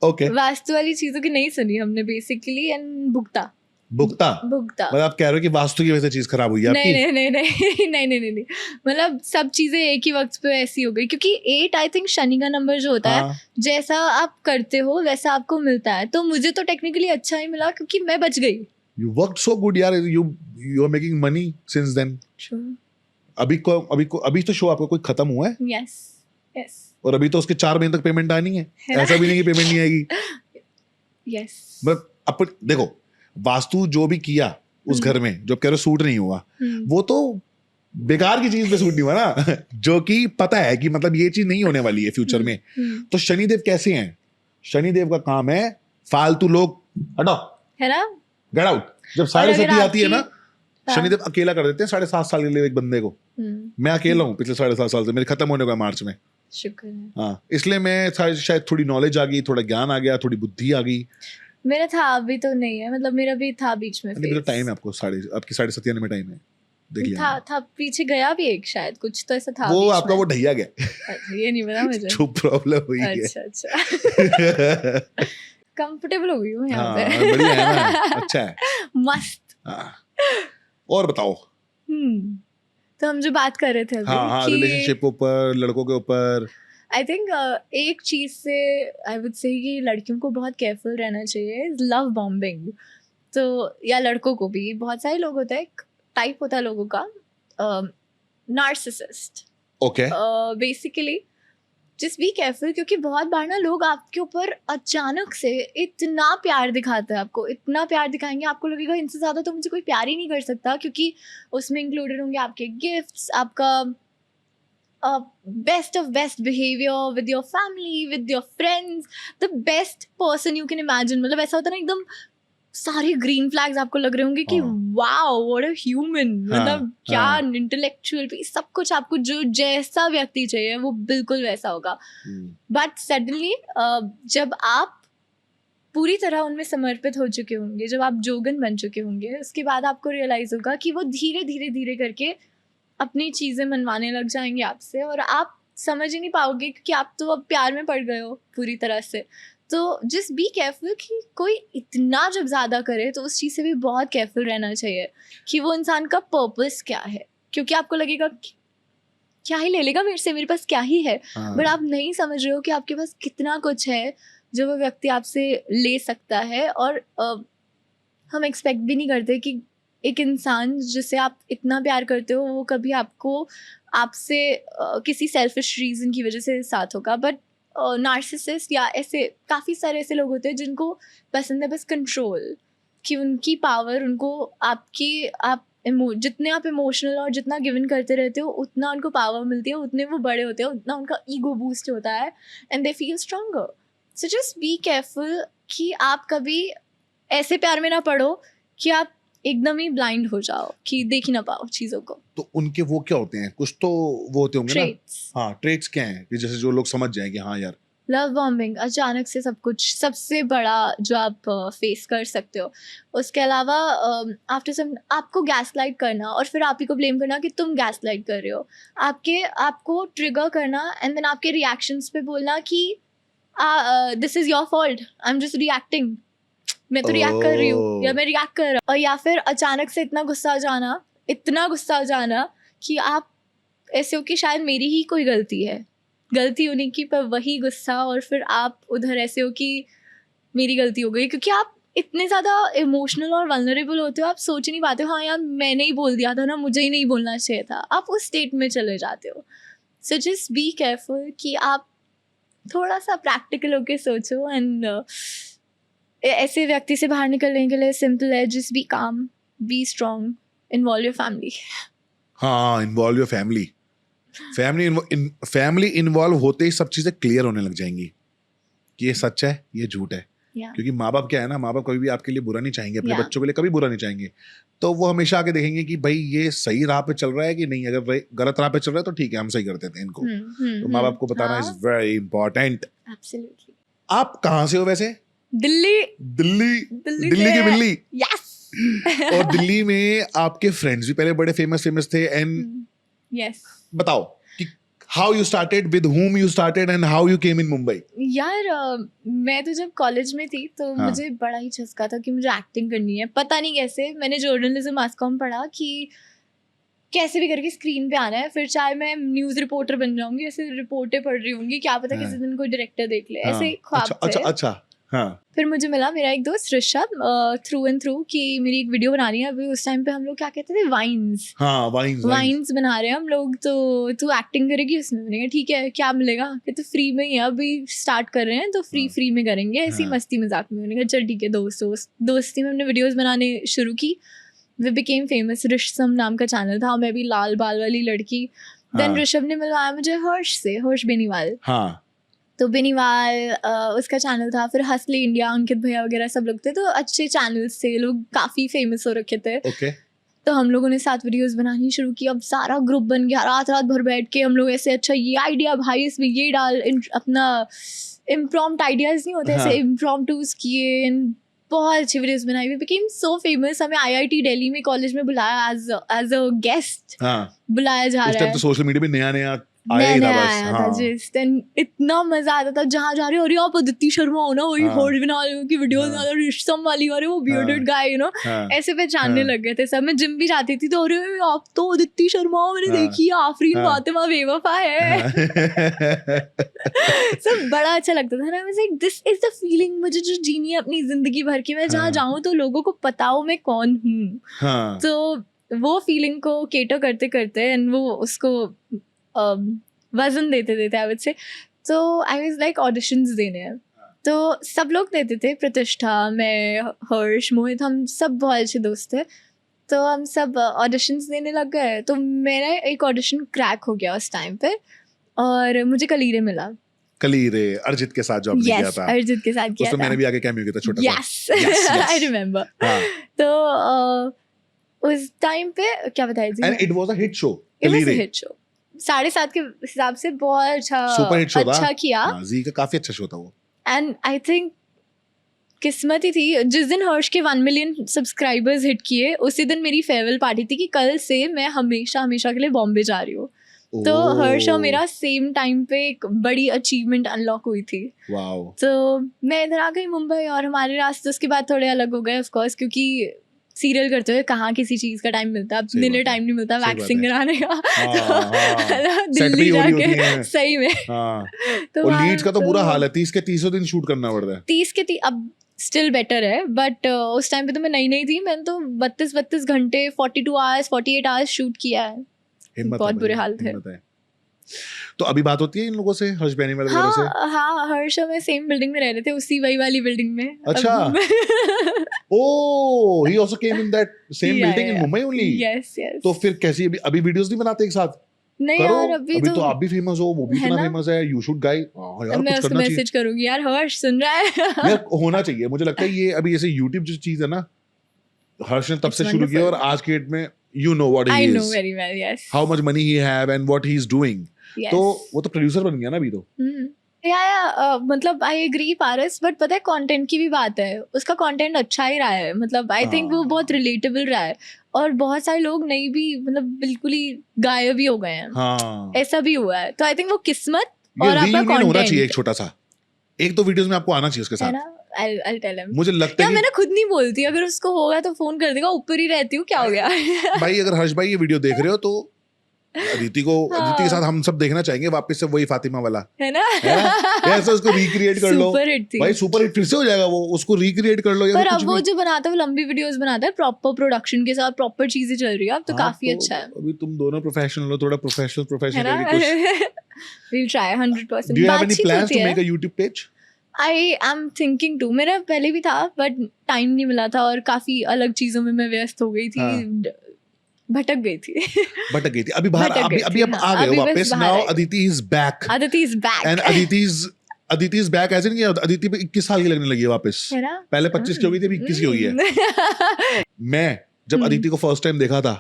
Okay. वास्तु वाली चीजों की नहीं सुनी हमने बेसिकली, एंड भुगता मतलब आप कह रहे हो कि वास्तु की वजह से चीज खराब हुई है आपकी? नहीं, मतलब सब चीजें एक ही वक्त पे ऐसी हो गई, क्योंकि 8 आई थिंक शनि का नंबर जो होता है, हाँ। जैसा आप करते हो वैसा आपको मिलता है। तो मुझे तो टेक्निकली अच्छा ही मिला क्योंकि मैं बच गई। You worked so good यार, you are making money since then. अभी तो शो आपका कोई खत्म हुआ है, यस और अभी तो उसके 4 महीने तक पेमेंट आनी है। ऐसा भी नहीं कि पेमेंट नहीं आएगी। यस, बट अपन देखो, वास्तु जो भी किया उस घर में, जो आप कह रहे हो सूट नहीं हुआ, वो तो बेकार की चीज पे सूट नहीं हुआ ना जो कि पता है कि मतलब ये चीज नहीं होने वाली है फ्यूचर में। तो शनिदेव कैसे हैं? शनिदेव का काम है फालतू लोग हटाओ, है ना, गेट आउट। जब अगर 7.5 आती है ना, हाँ। शनिदेव अकेला कर देते हैं 7.5 साल के लिए एक बंदे को। मैं अकेला हूँ पिछले 7.5 साल से, मेरे खत्म होने को है मार्च में। शुक्र है। हाँ, इसलिए मैं शायद थोड़ी नॉलेज आ गई, थोड़ा ज्ञान आ गया, थोड़ी बुद्धि आ गई। मेरा था, अभी तो नहीं है, मतलब मेरा भी था बीच में अभी तो phase। टाइम है आपको, आपकी 7.5 आने में टाइम है, देख लिया। था पीछे गया भी एक, शायद कुछ तो ऐसा था वो बीच आपका में। वो ढैया गया अच्छा, ये नहीं पता मुझे। जो प्रॉब्लम हुई है। अच्छा कंफर्टेबल हो गई हूँ यहाँ हाँ, पे। बढ़िया है ना, अच्छा है। मस्त। हाँ। और बताओ। तो हम जो बात कर रहे थे अभी हाँ, कि रिलेशनशिप के ऊपर, लड़कों के ऊपर। आई थिंक एक चीज से आई वुड से कि लड़कियों को बहुत केयरफुल रहना चाहिए, लव बॉम्बिंग। तो या लड़कों को भी, बहुत सारे लोग होते हैं, एक टाइप होता है लोगों का, narcissist. Okay. Basically just be careful, क्योंकि बहुत बार ना लोग आपके ऊपर अचानक से इतना प्यार दिखाते हैं, आपको इतना प्यार दिखाएंगे, आपको लगेगा इनसे ज़्यादा तो मुझे कोई प्यार ही नहीं कर सकता, क्योंकि उसमें इंक्लूडेड होंगे आपके गिफ्ट्स, आपका best of best behaviour with your family, with your friends, the best person you can imagine. मतलब ऐसा होता है ना, एकदम सारे ग्रीन फ्लैग्स आपको लग रहे होंगे कि वाओ व्हाट अ ह्यूमन, मतलब क्या इंटेलेक्चुअल पीस, सब कुछ आपको जो जैसा व्यक्ति चाहिए वो बिल्कुल वैसा होगा। बट सडनली जब आप पूरी तरह उनमें समर्पित हो चुके होंगे, जब आप जोगन बन चुके होंगे, उसके बाद आपको रियलाइज होगा कि वो धीरे धीरे धीरे करके अपनी चीज़ें मनवाने लग जाएंगे आपसे, और आप समझ ही नहीं पाओगे क्योंकि आप तो अब प्यार में पड़ गए हो पूरी तरह से। तो जस्ट बी केयरफुल कि कोई इतना जब ज़्यादा करे तो उस चीज़ से भी बहुत केयरफुल रहना चाहिए कि वो इंसान का पर्पस क्या है, क्योंकि आपको लगेगा कि क्या ही ले लेगा मेरे से, मेरे पास क्या ही है, बट आप नहीं समझ रहे हो कि आपके पास कितना कुछ है, जो वो व्यक्ति आपसे ले सकता है, और हम एक्सपेक्ट भी नहीं करते कि एक इंसान जिसे आप इतना प्यार करते हो वो कभी आपसे किसी सेल्फिश रीज़न की वजह से साथ होगा. बट नार्सिसिस्ट या ऐसे काफ़ी सारे ऐसे लोग होते हैं जिनको पसंद है बस कंट्रोल, कि उनकी पावर उनको आप जितने आप इमोशनल और जितना गिवन करते रहते हो उतना उनको पावर मिलती है, उतने वो बड़े होते हैं, उतना उनका ईगो बूस्ट होता है and they feel stronger. So just be careful कि आप कभी ऐसे प्यार में ना पड़ो कि आप एकदम ही ब्लाइंड हो जाओ कि देख ही ना पाओ चीज़ों को. तो उनके वो क्या होते हैं, कुछ तो वो होते होंगे ना. ट्रेट्स. हाँ, ट्रेट्स क्या हैं कि जैसे जो लोग समझ जाएं कि हाँ यार. लव बॉम्बिंग, अचानक से सब कुछ, सबसे बड़ा जो आप फेस कर सकते हो. उसके अलावा आफ्टर सम आपको गैसलाइट करना और फिर आप ही को ब्लेम करना कि तुम गैसलाइट कर रहे हो. आपको ट्रिगर करना एंड देन आपके रिएक्शंस पे बोलना कि this is your fault, I am just reacting, मैं तो रिएक्ट कर रही हूँ या मैं रिएक्ट कर रहा हूँ. और या फिर अचानक से इतना गुस्सा आ जाना कि आप ऐसे हो कि शायद मेरी ही कोई गलती होने की, पर वही गुस्सा, और फिर आप उधर ऐसे हो कि मेरी गलती हो गई, क्योंकि आप इतने ज़्यादा इमोशनल और वल्नरेबल होते हो, आप सोच नहीं पाते हो हाँ यार मैंने ही बोल दिया था ना, मुझे ही नहीं बोलना चाहिए था. आप उस स्टेट में चले जाते हो. सो जस्ट बी केयरफुल कि आप थोड़ा सा प्रैक्टिकल होके सोचो. एंड ऐसे व्यक्ति से बाहर निकलने के लिए सिंपल है, just be calm, be strong, involve your family. हाँ, involve your family. Family involve होते ही सब चीजें क्लियर होने लग जाएंगी कि ये सच है, ये झूठ है. क्योंकि माँ बाप क्या है ना, माँ बाप कभी भी आपके लिए बुरा नहीं चाहेंगे, अपने बच्चों के लिए कभी बुरा नहीं चाहेंगे. तो वो हमेशा आके देखेंगे कि भाई ये सही राह पे चल रहा है कि नहीं. अगर गलत राह पे चल रहा है तो ठीक है, हम सही कर देते हैं इनको. तो माँ बाप को बताना इज वेरी इंपॉर्टेंट. एब्सोल्युटली. आप कहाँ से हो वैसे? दिल्ली की बिल्ली. यस. और दिल्ली में आपके फ्रेंड्स भी पहले बड़े फेमस थे. एंड यस, बताओ कि how you started, with whom you started and how you came in Mumbai. यार मैं तो जब कॉलेज में थी तो हाँ. मुझे बड़ा ही चस्का था कि मुझे एक्टिंग करनी है. पता नहीं कैसे मैंने जर्नलिज्म मास कॉम पढ़ा कि कैसे भी करके स्क्रीन पे आना है, फिर चाहे मैं न्यूज़ रिपोर्टर बन जाऊंगी, ऐसे रिपोर्टें पढ़ रही होंगी, क्या पता किसी दिन कोई डायरेक्टर देख ले. हाँ. ऐसे ख्वाब थे. अच्छा. हाँ. फिर मुझे मिला मेरा एक दोस्त ऋषभ, थ्रू एंड थ्रू, कि मेरी एक वीडियो बनानी है. अभी उस टाइम पे हम लोग क्या कहते थे, वाइन्स. हाँ, वाइन्स बना रहे हैं हम लोग, तो तू एक्टिंग करेगी उसमें. मैंने कहा ठीक है, क्या मिलेगा, कि तो फ्री में ही है, अभी स्टार्ट कर रहे हैं तो फ्री में करेंगे, ऐसी मस्ती मजाक में. मैंने कहा चल ठीक है. दोस्ती में हमने वीडियोस बनाने शुरू की. We became famous. ऋषभ नाम का चैनल था, मैं भी लाल बाल वाली लड़की. देन ऋषभ ने मिलवाया मुझे हर्ष बेनीवाल. हाँ. तो बेनीवाल उसका चैनल था. फिर हसले इंडिया, अंकित भैया वगैरह सब लोग थे, तो अच्छे चैनल्स थे, लोग काफ़ी फेमस हो रखे थे. Okay. तो हम लोगों ने साथ वीडियोस बनानी शुरू की. अब सारा ग्रुप बन गया, रात भर बैठ के हम लोग ऐसे, अच्छा ये आइडिया भाई इसमें ये डाल, अपना इम्प्रॉम्प्ट आइडियाज़ नहीं होते, ऐसे इम्प्रॉम्प्टूज किए, एंड बहुत अच्छी वीडियोस बनाई. We became so famous. हमें IIT दिल्ली में कॉलेज में बुलाया एज अ गेस्ट. बुलाया जा रहा है. तो सोशल मीडिया पे नया आया था जिस दिन. इतना मजा आता था, जहाँ जा रहे हो, अरे आप अदिति शर्मा हो ना, वही हर्ष बना रहे हो की वीडियो बना रहे हो, ऋषभ वाली, अरे वो बियर्डेड गाय, यू नो, ऐसे पहचानने लग गए थे सब. मैं जिम भी जाती थी तो अरे आप तो अदिति शर्मा हो, मैंने देखी है, आफरीन फातिमा बेवफा है. सब बड़ा अच्छा लगता था ना. मैं दिस इज द फीलिंग मुझे जो जीनी है अपनी जिंदगी भर की. मैं जहाँ जाऊँ तो लोगों को पता हो मैं कौन हूँ. तो वो फीलिंग को केटर करते करते एंड वो उसको वजन देते आई वुड से. तो आई वाज लाइक ऑडिशंस देने हैं, तो सब लोग देते थे. प्रतिष्ठा, मैं, हर्ष, मोहित, हम सब बहुत अच्छे दोस्त थे. तो हम सब ऑडिशंस देने लग गए. तो मेरा एक ऑडिशन क्रैक हो गया उस टाइम पे और मुझे कलीरे मिला. कलीरे अर्जित के साथ जो आपने किया था. अर्जित के साथ किया था. मैंने भी आगे कैमियो किया था छोटा सा. Yes, I remember. तो उस टाइम पे क्या बताया जी, and it was a hit show. Kaleerein hit show 7.5 के हिसाब से बहुत अच्छा, सुपर हिट शो अच्छा किया. जी का काफी अच्छा शो था वो. एंड आई थिंक किस्मत ही थी, जिस दिन हर्ष के 1 मिलियन सब्सक्राइबर्स हिट किए उसी दिन मेरी फेयरवेल पार्टी थी कि कल से मैं हमेशा के लिए बॉम्बे जा रही हूँ. तो हर्ष और मेरा सेम टाइम पे एक बड़ी अचीवमेंट अनलॉक हुई थी. वाओ. तो मैं इधर आ गई मुंबई और हमारे रास्ते उसके बाद थोड़े अलग हो गए ऑफ कोर्स, क्योंकि सीरियल करते हुए कहाँ किसी चीज का टाइम मिलता है, सही अपने बात लिए है, टाइम नहीं मिलता सही बात वैक्सिंग है। कराने का। हाँ, तो सेट पे दिल्ली ही हो रही होती जाके हैं। सही में हाँ, तो और वहाँ लीड्स का तो बुरा तो हाल है, 30 के 30 दिन शूट करना पड़ता है। 30 के 30 अब स्टिल बेटर है, बट उस टाइम पे तो मैं नई नई थी, मैंने तो 32 घंटे 42 आवर्स 48 आवर्स शूट किया है। हिम्मत बहुत है बुरे भाई, हाल थे। हिम्मत है। तो अभी बात होती है इन लोगों से, हर्ष बेनीवाल वगैरह से? हाँ हर्ष और मैं सेम बिल्डिंग में रह रहे थे, उसी वही वाली बिल्डिंग में। अच्छा। Oh, he also came in that same building in Mumbai only. Yes yes. तो फिर कैसी अभी वीडियोस नहीं बनाते एक साथ? नहीं करो, यार अभी तो आप भी फेमस हो, वो भी है इतना ना? फेमस है, यू शुड गाइड। यार मैं कुछ उसको करना चाहिए मैसेज करूंगी, यार हर्ष सुन रहा है? यार, होना चाहिए। मुझे लगता है ये अभी जैसे यूट्यूब जो चीज है ना, हर्ष ने तब It's से शुरू किया और wonderful. आज के डेट में you know what I he know is, very well, yes. How much money he have and what he is doing. Yes. तो वो तो प्रोड्यूसर बन गया ना अभी तो। या मतलब आई एग्री पारस, बट पता है कंटेंट की भी बात है, उसका कंटेंट अच्छा ही रहा है, मतलब आई थिंक वो हाँ। बहुत रिलेटेबल रहा है, और बहुत सारे लोग नहीं भी मतलब बिल्कुल ही गायब ही हो गए हैं। हाँ, ऐसा भी हुआ है, तो आई थिंक वो किस्मत ये और आपका reunion होना चाहिए एक कंटेंट छोटा सा, एक तो वीडियोस में आपको आना चाहिए उसके है साथ। ना। I'll tell him. मुझे लगता यार है मैं ना खुद नहीं बोलती, अगर उसको होगा तो फोन कर देगा, ऊपर ही रहती हूँ, क्या हो गया? कि भाई अगर हर्ष भाई ये वीडियो देख रहे हो तो अदिति के साथ हम सब देखना चाहेंगे वापस से वही फातिमा वाला, है ना? है ना? कैसे उसको रिक्रिएट कर लो सुपर हिट थी भाई, सुपर हिट फिर से हो जाएगा वो, उसको रिक्रिएट कर लो या पर फिर अब कुछ वो भी। जो बनाता है वो लंबी वीडियोस बनाता है, प्रॉपर प्रोडक्शन के साथ प्रॉपर चीजें चल रही है अब, तो हाँ, काफी अच्छा है अभी तुम दोनों प्रोफेशनल हो, थोड़ा प्रोफेशनल है ना? कुछ। We'll try 100%. Do you have any बातचीत plans होती to है। make a YouTube page? I am thinking to, मेरा पहले भी था बट टाइम नहीं मिला था और काफी अलग चीजों में मैं व्यस्त हो गई थी, हाँ। भटक गई थी। भटक गई थी, अभी बाहर भटक अभी गई अभी थी, अब हाँ, आ गए अभी हो बस वापस। बाहर नाउ आ गई। Aditi is back Aditi is back. And Aditi is back ऐसे नहीं कि अदिति पे 21 साल की लगने लगी है वापस। है ना? पहले 25 की हो गई थी, अभी 21 की हो गई है। मैं जब अदिति को फर्स्ट टाइम देखा था,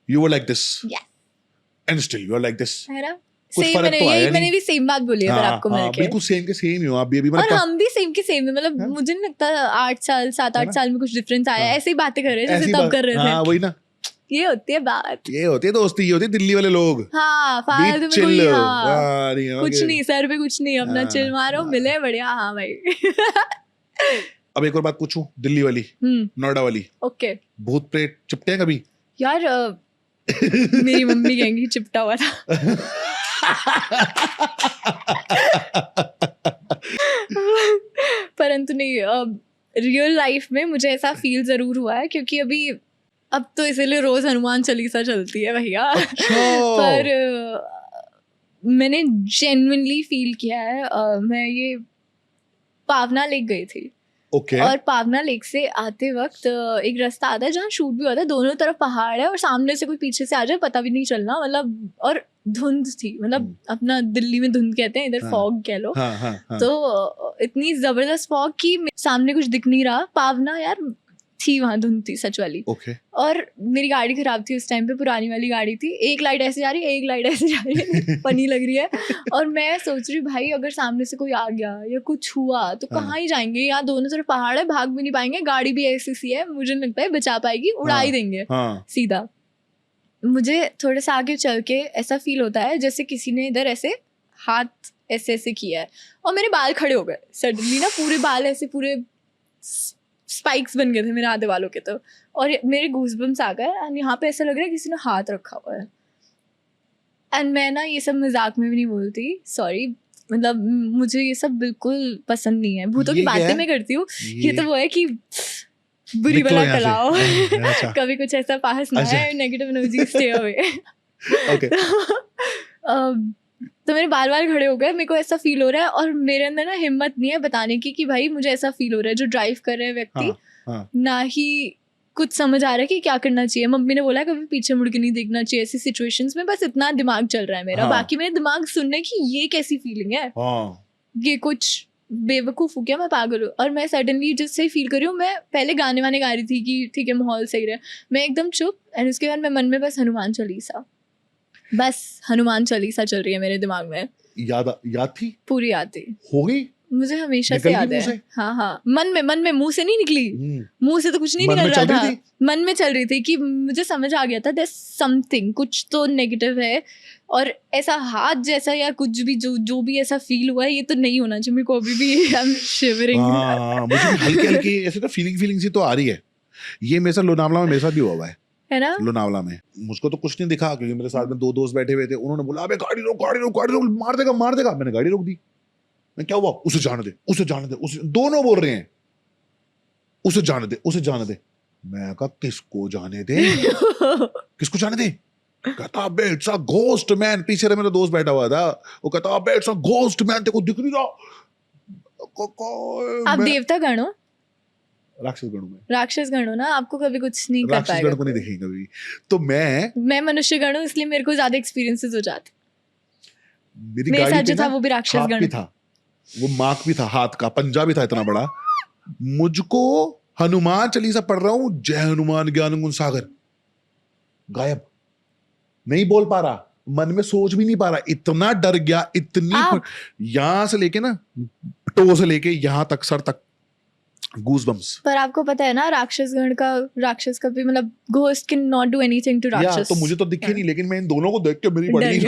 you were like this Yes. And still you are like this. है ना? कुछ Same फर्क मैंने तो आया यही नहीं। मैंने भी सेम बात बोली है पर आपको मिल के। बिल्कुल सेम के सेम ही हो आप भी। अभी और हम भी सेम के सेम है, मतलब हाँ। मुझे नहीं लगता 8 साल 7-8 ना? साल में कुछ डिफरेंस आया है, हाँ। ऐसे ही बातें कर रहे हैं जैसे ऐसी तब बात- कर रहे हाँ थे। वही ना, ये होती है बात। ये होती है दोस्ती, ये होती है दिल्ली वाले लोग। हाँ फालतू में चिल, कोई, हाँ कुछ okay। नहीं, सर पे कुछ नहीं, अपना हाँ, चिल मारो, हाँ। मिले बढ़िया। हाँ भाई। अब एक और बात पूछूं, दिल्ली वाली, नोएडा वाली, ओके भूत प्रेत चिपटे हैं कभी? यार मेरी मम्मी कहेंगी चिपटा हुआ था। परंतु नहीं, रियल लाइफ में मुझे ऐसा फील जरूर हुआ है, क्योंकि अभी अब तो इसीलिए रोज हनुमान चालीसा चलती है भैया। पर मैंने जेन्युइनली फील किया है। मैं ये पावना लेक गई थी, ओके और पावना लेक से आते वक्त एक रास्ता आता है जहाँ शूट भी होता है, दोनों तरफ पहाड़ है और सामने से कोई पीछे से आ जाए पता भी नहीं चलना, मतलब और धुंध थी, मतलब अपना दिल्ली में धुंध कहते हैं, इधर हाँ। फॉग कह लो। हाँ। तो इतनी जबरदस्त फॉग कि सामने कुछ दिख नहीं रहा। पावना यार थी, वहां धुंध थी सच वाली। ओके और मेरी गाड़ी खराब थी उस टाइम पे, पुरानी वाली गाड़ी थी, एक लाइट ऐसे जा रही है, एक लाइट ऐसे जा रही है, फनी लग रही है। और मैं सोच रही भाई अगर सामने से कोई आ गया या कुछ हुआ तो हाँ। कहाँ ही जाएंगे, यहाँ दोनों तरफ पहाड़ है, भाग भी नहीं पाएंगे, गाड़ी भी ऐसी सी है, मुझे नहीं लगता है बचा पाएगी, उड़ा ही देंगे हाँ सीधा। मुझे थोड़ा सा आगे चल के ऐसा फील होता है जैसे किसी ने इधर ऐसे हाथ ऐसे ऐसे किया है, और मेरे बाल खड़े हो गए सडनली ना, पूरे बाल ऐसे पूरे स्पाइक्स बन गए थे मेरे आधे बालों के, तो और मेरे गूज़बम्स आ गए, एंड यहाँ पे ऐसा लग रहा है किसी ने हाथ रखा हुआ है। एंड मैं ना ये सब मजाक में भी नहीं बोलती, सॉरी, मतलब मुझे ये सब बिल्कुल पसंद नहीं है। भूतों की ये क्या बातें है? मैं करती हूँ, ये तो वो है कि बुरी निकलो बला यहाँ से। टलाओ, अच्छा। कभी कुछ ऐसा पास ना अच्छा। है, negative energy stay away. Okay तो मेरे बाल बाल खड़े हो गए, मेरे को ऐसा फील हो रहा है, और मेरे अंदर ना हिम्मत नहीं है बताने की कि भाई मुझे ऐसा फील हो रहा है। जो ड्राइव कर रहे हैं व्यक्ति हाँ। ना ही कुछ समझ आ रहा है कि क्या करना चाहिए। मम्मी ने बोला कभी पीछे मुड़ के नहीं देखना चाहिए ऐसी सिचुएशंस में, बस इतना दिमाग चल रहा है मेरा। हाँ। बाकी मेरे दिमाग सुनने की ये कैसी फीलिंग है, हाँ ये कुछ बेवकूफ़ हूँ क्या, मैं पागल हूँ। और मैं सडनली जिससे फील कर रही हूँ, मैं पहले गाने वाने गा रही थी कि ठीक है माहौल सही रहे, मैं एकदम चुप, एंड उसके बाद मैं मन में बस हनुमान चालीसा, बस हनुमान चालीसा चल रही है मेरे दिमाग में, याद थी, पूरी याद थी हो गई, मुझे हमेशा से निकल गई याद मुंह है। से? हाँ मन में, मुंह से नहीं निकली, मुंह से तो कुछ नहीं मन में निकल रहा चल रही था, थी? मन में चल रही थी कि मुझे समझ आ गया था देयर समथिंग, कुछ तो नेगेटिव है, और ऐसा हाथ जैसा या कुछ भी जो भी ऐसा फील हुआ है ये तो नहीं होना चाहिए। मेरे को अभी भी आई एम शिवरिंग। हाँ मुझे भी हल्की हल्की ऐसे ना फीलिंग सी तो आ रही है। ये मेरे साथ लोनावला में मेरे साथ भी हुआ है ना? लोनावला में मुझको तो कुछ नहीं दिखा क्योंकि मेरे साथ में 2 दोस्त बैठे हुए थे, उन्होंने बोला अबे गाड़ी रोक गाड़ी रोक गाड़ी रोक, मार देगा। मैंने गाड़ी रोक दी। मैं क्या हुआ? उसे जाने दे उसे जाने दे उसे, दोनों बोल रहे हैं उसे जाने दे उसे जाने दे। मैं कहा किसको जाने दे? किसको जाने दे? कहता अबे इट्स अ घोस्ट मैन। पीछे मेरा दोस्त बैठा हुआ था, वो कहता अबे इट्स अ घोस्ट मैन, तेरे को दिख नहीं रहा? आप देवता गण हो? राक्षस गण में, राक्षस गण हो ना, आपको कभी कुछ नहीं कर राक्षस पाएगा। गण को नहीं दिखेगा कभी। तो मैं मनुष्य गण हूँ, इसलिए मेरे को ज्यादा एक्सपीरियंसेस हो जाते। मेरी मेरे गाड़ी साथ पे जो था ना वो भी राक्षस हाथ गण भी था, वो मार्क भी था हाथ का, पंजा भी था इतना बड़ा। मुझको हनुमान चालीसा पढ़ रहा हूं, जय हनुमान ज्ञान गुण सागर, गायब, नहीं बोल पा रहा, मन में सोच भी नहीं पा रहा, इतना डर गया, यहां से लेके ना टो से लेके यहां तक सर तक गूज़बम्स। पर आपको पता है ना राक्षस का भी मतलब ghost can not do anything to राक्षस। तो मुझे तो दिखे नहीं, लेकिन मैं इन दोनों को देख के मेरी बढ़ गई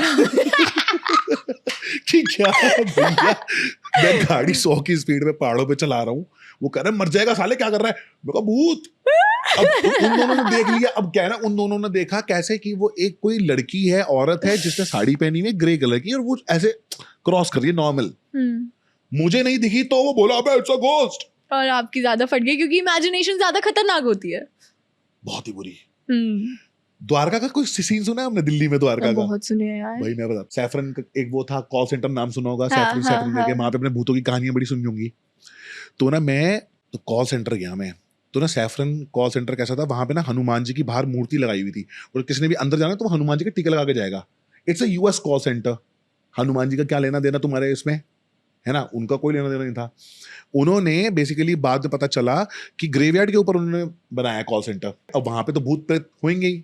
कि क्या भैया, मैं गाड़ी 100 की स्पीड में पहाड़ों पे चला रहा हूँ, वो कह रहे मर जाएगा साले, क्या कर रहा है? मैं कहा भूत। अब उन दोनों ने देख लिया, अब क्या है ना, उन दोनों ने देखा कैसे कि वो एक कोई लड़की है, औरत है जिसने साड़ी पहनी हुई ग्रे कलर की, और वो ऐसे क्रॉस कर रही है नॉर्मल, मुझे नहीं दिखी, तो वो बोला अबे इट्स अ घोस्ट, और आपकी ज्यादा फट गई क्योंकि इमेजिनेशन ज्यादा खतरनाक होती है। बहुत ही बुरी। द्वारका का कोई सीन सुना है हमने? दिल्ली में द्वारका का बहुत सुने हैं यार भाई। मैं बता, सैफरन का एक वो था कॉल सेंटर, नाम सुना होगा, हाँ, सैफरन करके, वहां पे अपने भूतों की कहानियां बड़ी सुनी होंगी। तो ना मैं तो कॉल सेंटर गया मैं, तो ना सैफरन कॉल सेंटर कैसा था, वहां पे ना हनुमान जी की बाहर मूर्ति लगाई हुई थी, और किसी ने भी अंदर जाना तो हनुमान जी का टीका लगा के जाएगा। It's a US call centre, Hanuman ji का क्या लेना देना तुम्हारे इसमें, है ना? उनका कोई लेना देना नहीं था। उन्होंने बेसिकली बाद में पता चला कि ग्रेवयार्ड के ऊपर उन्होंने बनाया कॉल सेंटर, अब वहां पे तो भूत प्रेत होंगे ही,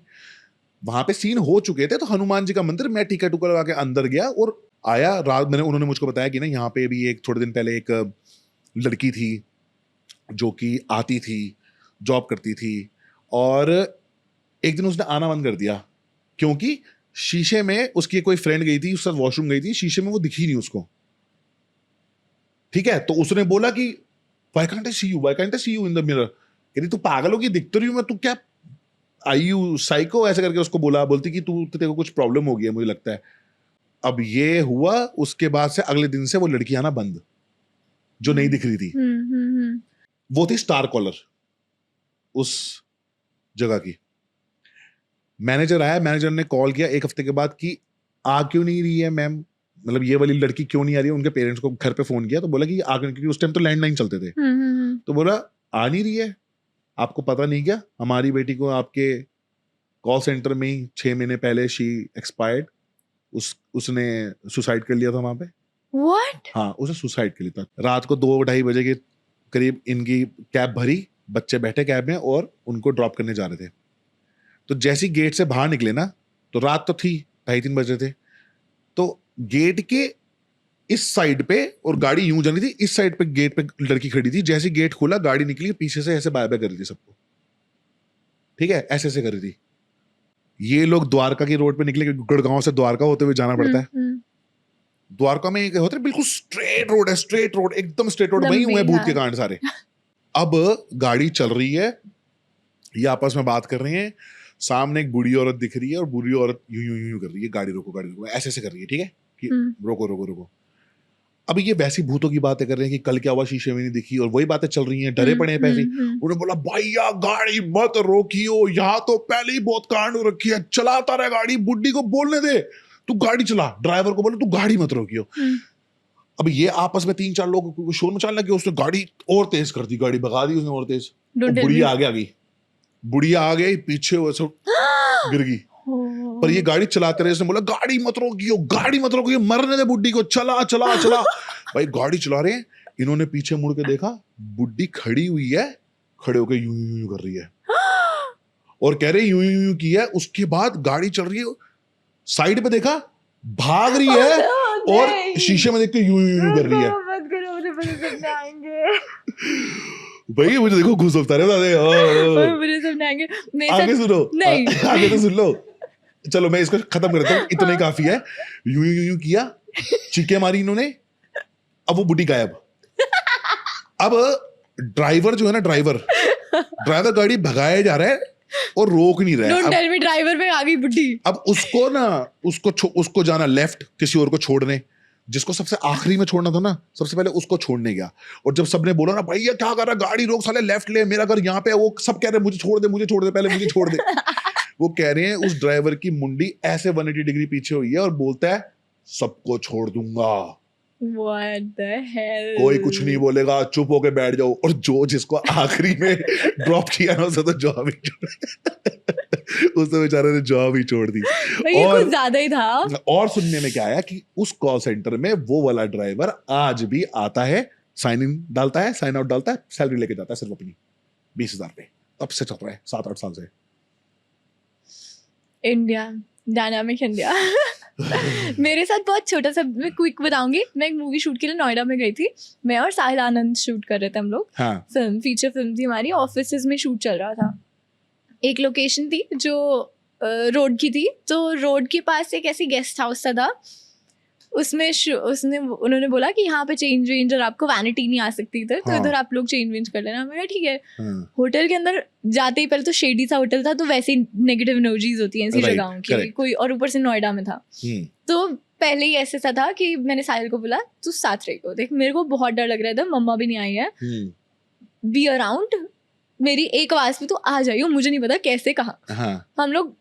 वहां पे सीन हो चुके थे। तो हनुमान जी का मंदिर, मैं टीका टूका लगा के अंदर गया और आया रात, उन्होंने मुझको बताया कि ना यहाँ पे भी एक थोड़े दिन पहले एक लड़की थी जो कि आती थी, जॉब करती थी, और एक दिन उसने आना बंद कर दिया क्योंकि शीशे में उसकी कोई फ्रेंड गई थी, उसके साथ वॉशरूम गई थी, शीशे में वो दिखी नहीं उसको, ठीक है? तो उसने बोला कि why can't I see you in the mirror. कहती तू पागल होगी, दिख तो रही हूं मैं, तू क्या आई यू साइको, ऐसे करके उसको बोलती कि तू, तेरे को कुछ प्रॉब्लम हो गई है मुझे लगता है। अब ये हुआ, उसके बाद से अगले दिन से वो लड़की आना बंद, जो नहीं दिख रही थी। वो थी स्टार कॉलर उस जगह की। मैनेजर आया, मैनेजर ने कॉल किया 1 हफ्ते के बाद कि आ क्यों नहीं रही है मैम, मतलब ये वाली लड़की क्यों नहीं आ रही है। उनके पेरेंट्स को घर पे फोन किया तो बोला कि आ क्यों, क्योंकि उस टाइम तो लैंडलाइन चलते थे। तो बोला आ नहीं रही है, आपको पता नहीं क्या, हमारी बेटी को आपके कॉल सेंटर में ही 6 महीने पहले शी एक्सपायर्ड, उसने सुसाइड कर लिया था वहां पे। What? हाँ, उसे सुसाइड कर लिया था। रात को 2-2:30 बजे के करीब इनकी कैब भरी, बच्चे बैठे कैब में और उनको ड्रॉप करने जा रहे थे। तो जैसी गेट से बाहर निकले ना, तो रात तो थी, 2:30-3 बजे थे, तो गेट के इस साइड पे, और गाड़ी यूं जानी थी, इस साइड पे गेट पे लड़की खड़ी थी। जैसे गेट खोला, गाड़ी निकली, पीछे से ऐसे बाय बाय कर रही थी सबको, ठीक है, ऐसे ऐसे कर रही थी। ये लोग द्वारका की रोड पे निकले, क्योंकि गुड़गांव से द्वारका होते हुए जाना पड़ता है। द्वारका में एक होता है बिल्कुल स्ट्रेट रोड है, स्ट्रेट रोड, एकदम स्ट्रेट रोड, वहीं हुए भूत के कांड सारे। अब गाड़ी चल रही है, ये आपस में बात कर रहे हैं, सामने एक बूढ़ी औरत दिख रही है, और बूढ़ी औरत यूं यूं यूं कर रही है, गाड़ी रोको, ऐसे ऐसे कर रही है, ठीक है, कि रोको रोको रोको। अब ये वैसी भूतों की बातें कर रहे हैं कि कल क्या हुआ, शीशे में नहीं दिखी, और वही बातें चल रही हैं, डरे पड़े हैं पैसे। उन्होंने बोला भैया गाड़ी मत रोकियो, यहाँ तो पहले ही बहुत कांड हो रखी है, चलाता रहे गाड़ी, बुड्ढी को बोलने दे, तू गाड़ी चला, ड्राइवर को बोले तू गाड़ी मत रोकियो। अब ये आपस में 3-4 लोग शोर मचाने लगे, उसने गाड़ी और तेज कर दी, गाड़ी भगा दी उसने और तेज, बुढ़िया आगे आ गई, बुढ़िया आ गई, पीछे वैसे गिर गई। पर ये गाड़ी चलाते रहे, उसने बोला गाड़ी मत रोकियो, मरने दे बुड्ढी को, चला चला चला। भाई गाड़ी चला रहे हैं, इन्होंने पीछे मुड़ के देखा, बुड्ढी खड़ी हुई है, खड़े होकर यूं यूं यूं कर रही है, और कह रहे यूं यूं यूं की है। उसके बाद गाड़ी चल रही है, साइड पे देखा, भाग रही है, और शीशे में देख के यूं यूं यूं कर रही है। भाई मुझे देखो घुसपता रहे, आगे सुनो, आगे तो सुन लो, चलो मैं इसको खत्म करता हूँ, इतना ही काफी है। यूं यूं यूं किया, चीखें मारी इन्होंने, अब वो बुढ़ी गायब। अब ड्राइवर जो है ना, ड्राइवर ड्राइवर गाड़ी भगाया जा रहा है और रोक नहीं रहा है। डोंट टेल मी ड्राइवर पे आ गई बुड्ढी। अब उसको ना उसको जाना लेफ्ट किसी और को छोड़ने, जिसको सबसे आखिरी में छोड़ना था ना, सबसे पहले उसको छोड़ने गया। और जब सबने बोला ना भैया क्या कर रहा है, गाड़ी रोक साले, लेफ्ट ले, मेरा घर यहाँ पे है, वो सब कह रहे हैं मुझे छोड़ दे पहले मुझे छोड़ दे। वो कह रहे हैं उस ड्राइवर की मुंडी ऐसे 180 डिग्री पीछे हुई है और बोलता है सबको छोड़ दूंगा। What the hell? कोई कुछ नहीं बोलेगा, चुप होके बैठ जाओ। और जिसको आखिरी में ड्रॉप किया ना, उसे तो जॉब ही उसने बेचारे ने जॉब ही छोड़ दी। ये कुछ ज्यादा ही था। और सुनने में क्या आया कि उस कॉल सेंटर में वो वाला ड्राइवर आज भी आता है, साइन इन डालता है, साइन आउट डालता है, सैलरी लेके जाता है सिर्फ अपनी 20,000 पे। तब से चल रहा है 7-8 साल से। India, dynamic India. मेरे साथ बहुत छोटा सा, मैं क्विक बताऊंगी। मैं एक मूवी शूट के लिए नोएडा में गई थी। मैं और साहिल आनंद शूट कर रहे थे हम लोग। हाँ। फिल्म, फीचर फिल्म थी हमारी। ऑफिसेज में शूट चल रहा था। एक लोकेशन थी जो रोड की थी, तो रोड के पास एक ऐसी गेस्ट हाउस था। उसमें उन्होंने बोला कि यहाँ पे चेंज वेंज और आपको वैनिटी नहीं आ सकती इधर, तो इधर आप लोग चेंज वेंज कर लेना। मैं कहा ठीक है। होटल के अंदर जाते ही पहले तो शेडी सा होटल था, तो वैसे ही नेगेटिव एनर्जीज होती हैं ऐसी जगहों की कोई, और ऊपर से नोएडा में था। तो पहले ही ऐसे सा था कि मैंने साहिल को बोला तू साथ रहेगा, देख मेरे को बहुत डर लग रहा था, मम्मा भी नहीं आई है, बी अराउंड, मेरी एक आवाज पे तो आ जाइयो, मुझे नहीं पता कैसे कहा। हम लोग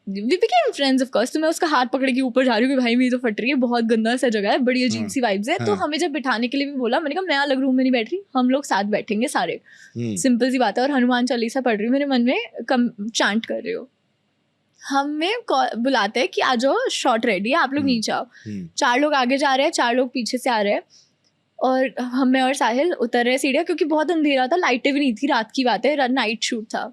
we became friends of course। तो मैं उसका हाथ पकड़ के ऊपर जा रही हूँ कि भाई मेरी तो फट रही है, बहुत गंदा सा जगह है, बड़ी अजीब सी वाइब्स है। तो हमें जब बिठाने के लिए भी बोला, मैंने कहा मैं अलग रूम में नहीं बैठ रही, हम लोग साथ बैठेंगे सारे, सिंपल सी बात है। और हनुमान चालीसा पढ़ रही हूँ मेरे मन में, कम चांट कर रही हो। हमें बुलाते हैं कि आ जाओ, शॉट रेडी है, आप लोग नीचे आओ। 4 लोग आगे जा रहे हैं, 4 लोग पीछे से आ रहे हैं, और हमें और साहिल उतर रहे सीढ़ियाँ, क्योंकि बहुत अंधेरा था, लाइटें भी नहीं थी, रात की बात है, नाइट शूट था।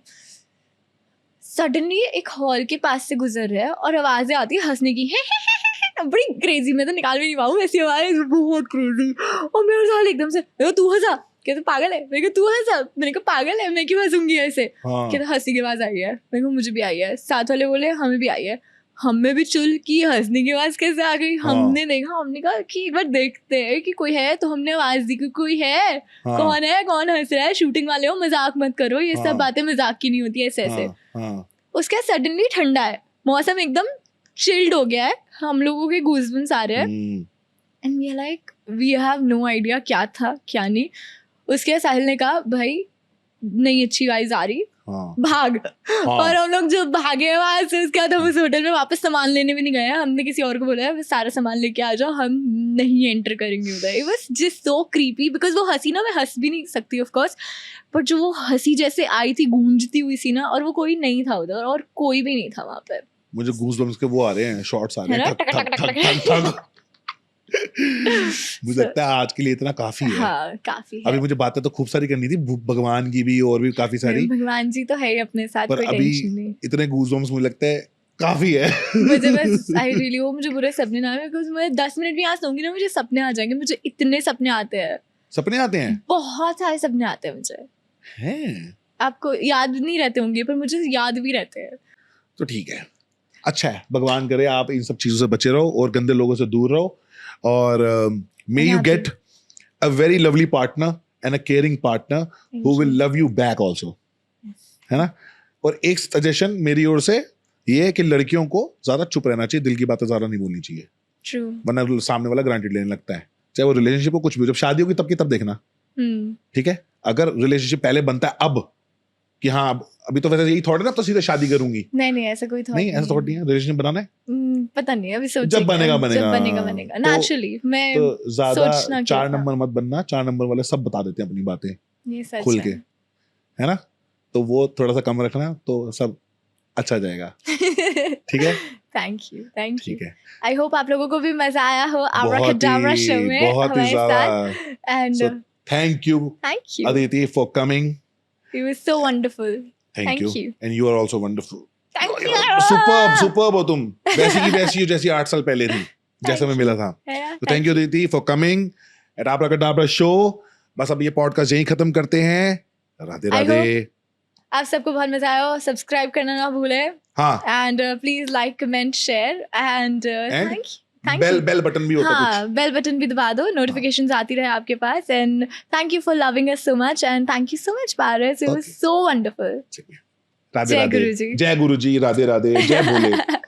सडनली एक हॉल के पास से गुजर रहा है और आवाजें आती है हंसने की, बड़ी क्रेजी, मैं तो निकाल भी नहीं पाऊँ ऐसी आवाज, बहुत क्रेजी। और मेरे साल एकदम से तू हंसा, कहते पागल है, मैं तू हंसा, मैंने कहा पागल है, मैं क्यों हंसूंगी ऐसे। कहते हंसी की आवाज आई है, मैंने कहा मुझे भी आई है। साथ वाले बोले हमें भी आई है, हमें भी चुल की हंसने की आवाज कैसे आ गई। हमने देखा, हमने कहा कि एक बार देखते हैं कि कोई है, तो हमने आवाज दी कि कोई है, कौन है, कौन हंस रहा है, शूटिंग वाले हो, मजाक मत करो, ये सब बातें मजाक की नहीं होती ऐसे ऐसे। उसके बाद सडनली ठंडा है, मौसम एकदम चिल्ड हो गया है, हम लोगों के गूज़बम्स आ रहे हैं, and we are like we have no idea क्या था क्या नहीं। उसके बाद साहिल ने कहा भाई नहीं अच्छी वाइज आ रही, भाग। और हम लोग जो भागे वहां से, उसके बाद हम उस होटल में वापस सामान लेने भी नहीं गए। हमने किसी और को बोला है सारा सामान लेके आ जाओ, हम नहीं एंटर करेंगे उधर। It was just so creepy, because वो हंसी ना, मैं हंस भी नहीं सकती ऑफ कोर्स, बट जो वो हंसी जैसे आई थी, गूंजती हुई सी ना, और वो कोई नहीं था उधर, और कोई भी नहीं था वहां पर। मुझे गूज़बम्स के वो आ रहे हैं, शॉट्स आ रहे हैं, ठक ठक ठक ठक। मुझे लगता है आज के लिए इतना काफी है। हाँ, काफी है। अभी मुझे बातें तो खूब सारी करनी थी, भगवान की भी और भी काफी सारी। भगवान जी तो है ही अपने साथ, पर कोई अभी टेंशन नहीं। इतने गूज़बम्स मुझे लगता है काफी है। मुझे बस आई रियली वो मुझे बुरे सपने ना आए, बिकॉज मैं 10 मिनट भी यहाँ सोऊंगी ना, मुझे सपने आ जाएंगे। मुझे इतने सपने आते हैं, सपने आते हैं, बहुत सारे सपने आते हैं मुझे। हैं? आपको याद नहीं रहते होंगे, पर मुझे याद भी रहते हैं। तो ठीक है, अच्छा है, भगवान करे आप इन सब चीजों से बचे रहो और गंदे लोगों से दूर रहो, और may you get a very lovely partner and a caring partner who will love you back also, है ना। और एक सजेशन मेरी ओर से ये है कि लड़कियों को ज्यादा चुप रहना चाहिए, दिल की बातें ज्यादा नहीं बोलनी चाहिए, ट्रू, वरना सामने वाला ग्रांटेड लेने लगता है, चाहे वो रिलेशनशिप हो कुछ भी। जब शादी होगी तब की तब देखना, ठीक है। अगर रिलेशनशिप पहले बनता है अब कि हाँ अभी तो वैसे यही थॉट है ना, तो सीधे शादी करूंगी, नहीं ऐसा कोई थॉट नहीं, ऐसा थॉट नहीं है। रिलेशनशिप बनाना है, पता नहीं, अभी सोचेंगे, जब बनेगा नेचुरली। मैं तो ज्यादा सोचना 4 नंबर मत बनना, 4 नंबर वाले सब बता देते हैं अपनी बातें ये सच खुल के, है ना। तो वो थोड़ा सा कम रखना, तो सब अच्छा जाएगा, ठीक है। थैंक यू ठीक है, आई होप आप लोगों को भी मजा आया हो Abracadabra शो में बहुत ही ज्यादा। And thank you Aditi for coming, it was so wonderful. Thank you. And you are also wonderful. Thank you. Superb हो तुम, वैसी की वैसी हो जैसी 8 साल पहले थी, जैसा मैं मिला था। तो thank you Aditi for coming at Abracadabra show. बस अब ये पॉडकास्ट यहीं खत्म करते हैं, राधे राधे। आप सबको बहुत मजा आया हो, सब्सक्राइब करना ना भूले, हाँ, and please like comment share and Thank you. Bell button भी होता है हाँ, बेल बटन भी दबा दो, नोटिफिकेशंस आती रहे आपके पास. And thank you for loving us so much and thank you so much Paras. It was Okay. So wonderful. कुछ राधे जय राधे गुरुजी. जय गुरुजी राधे राधे जय भोले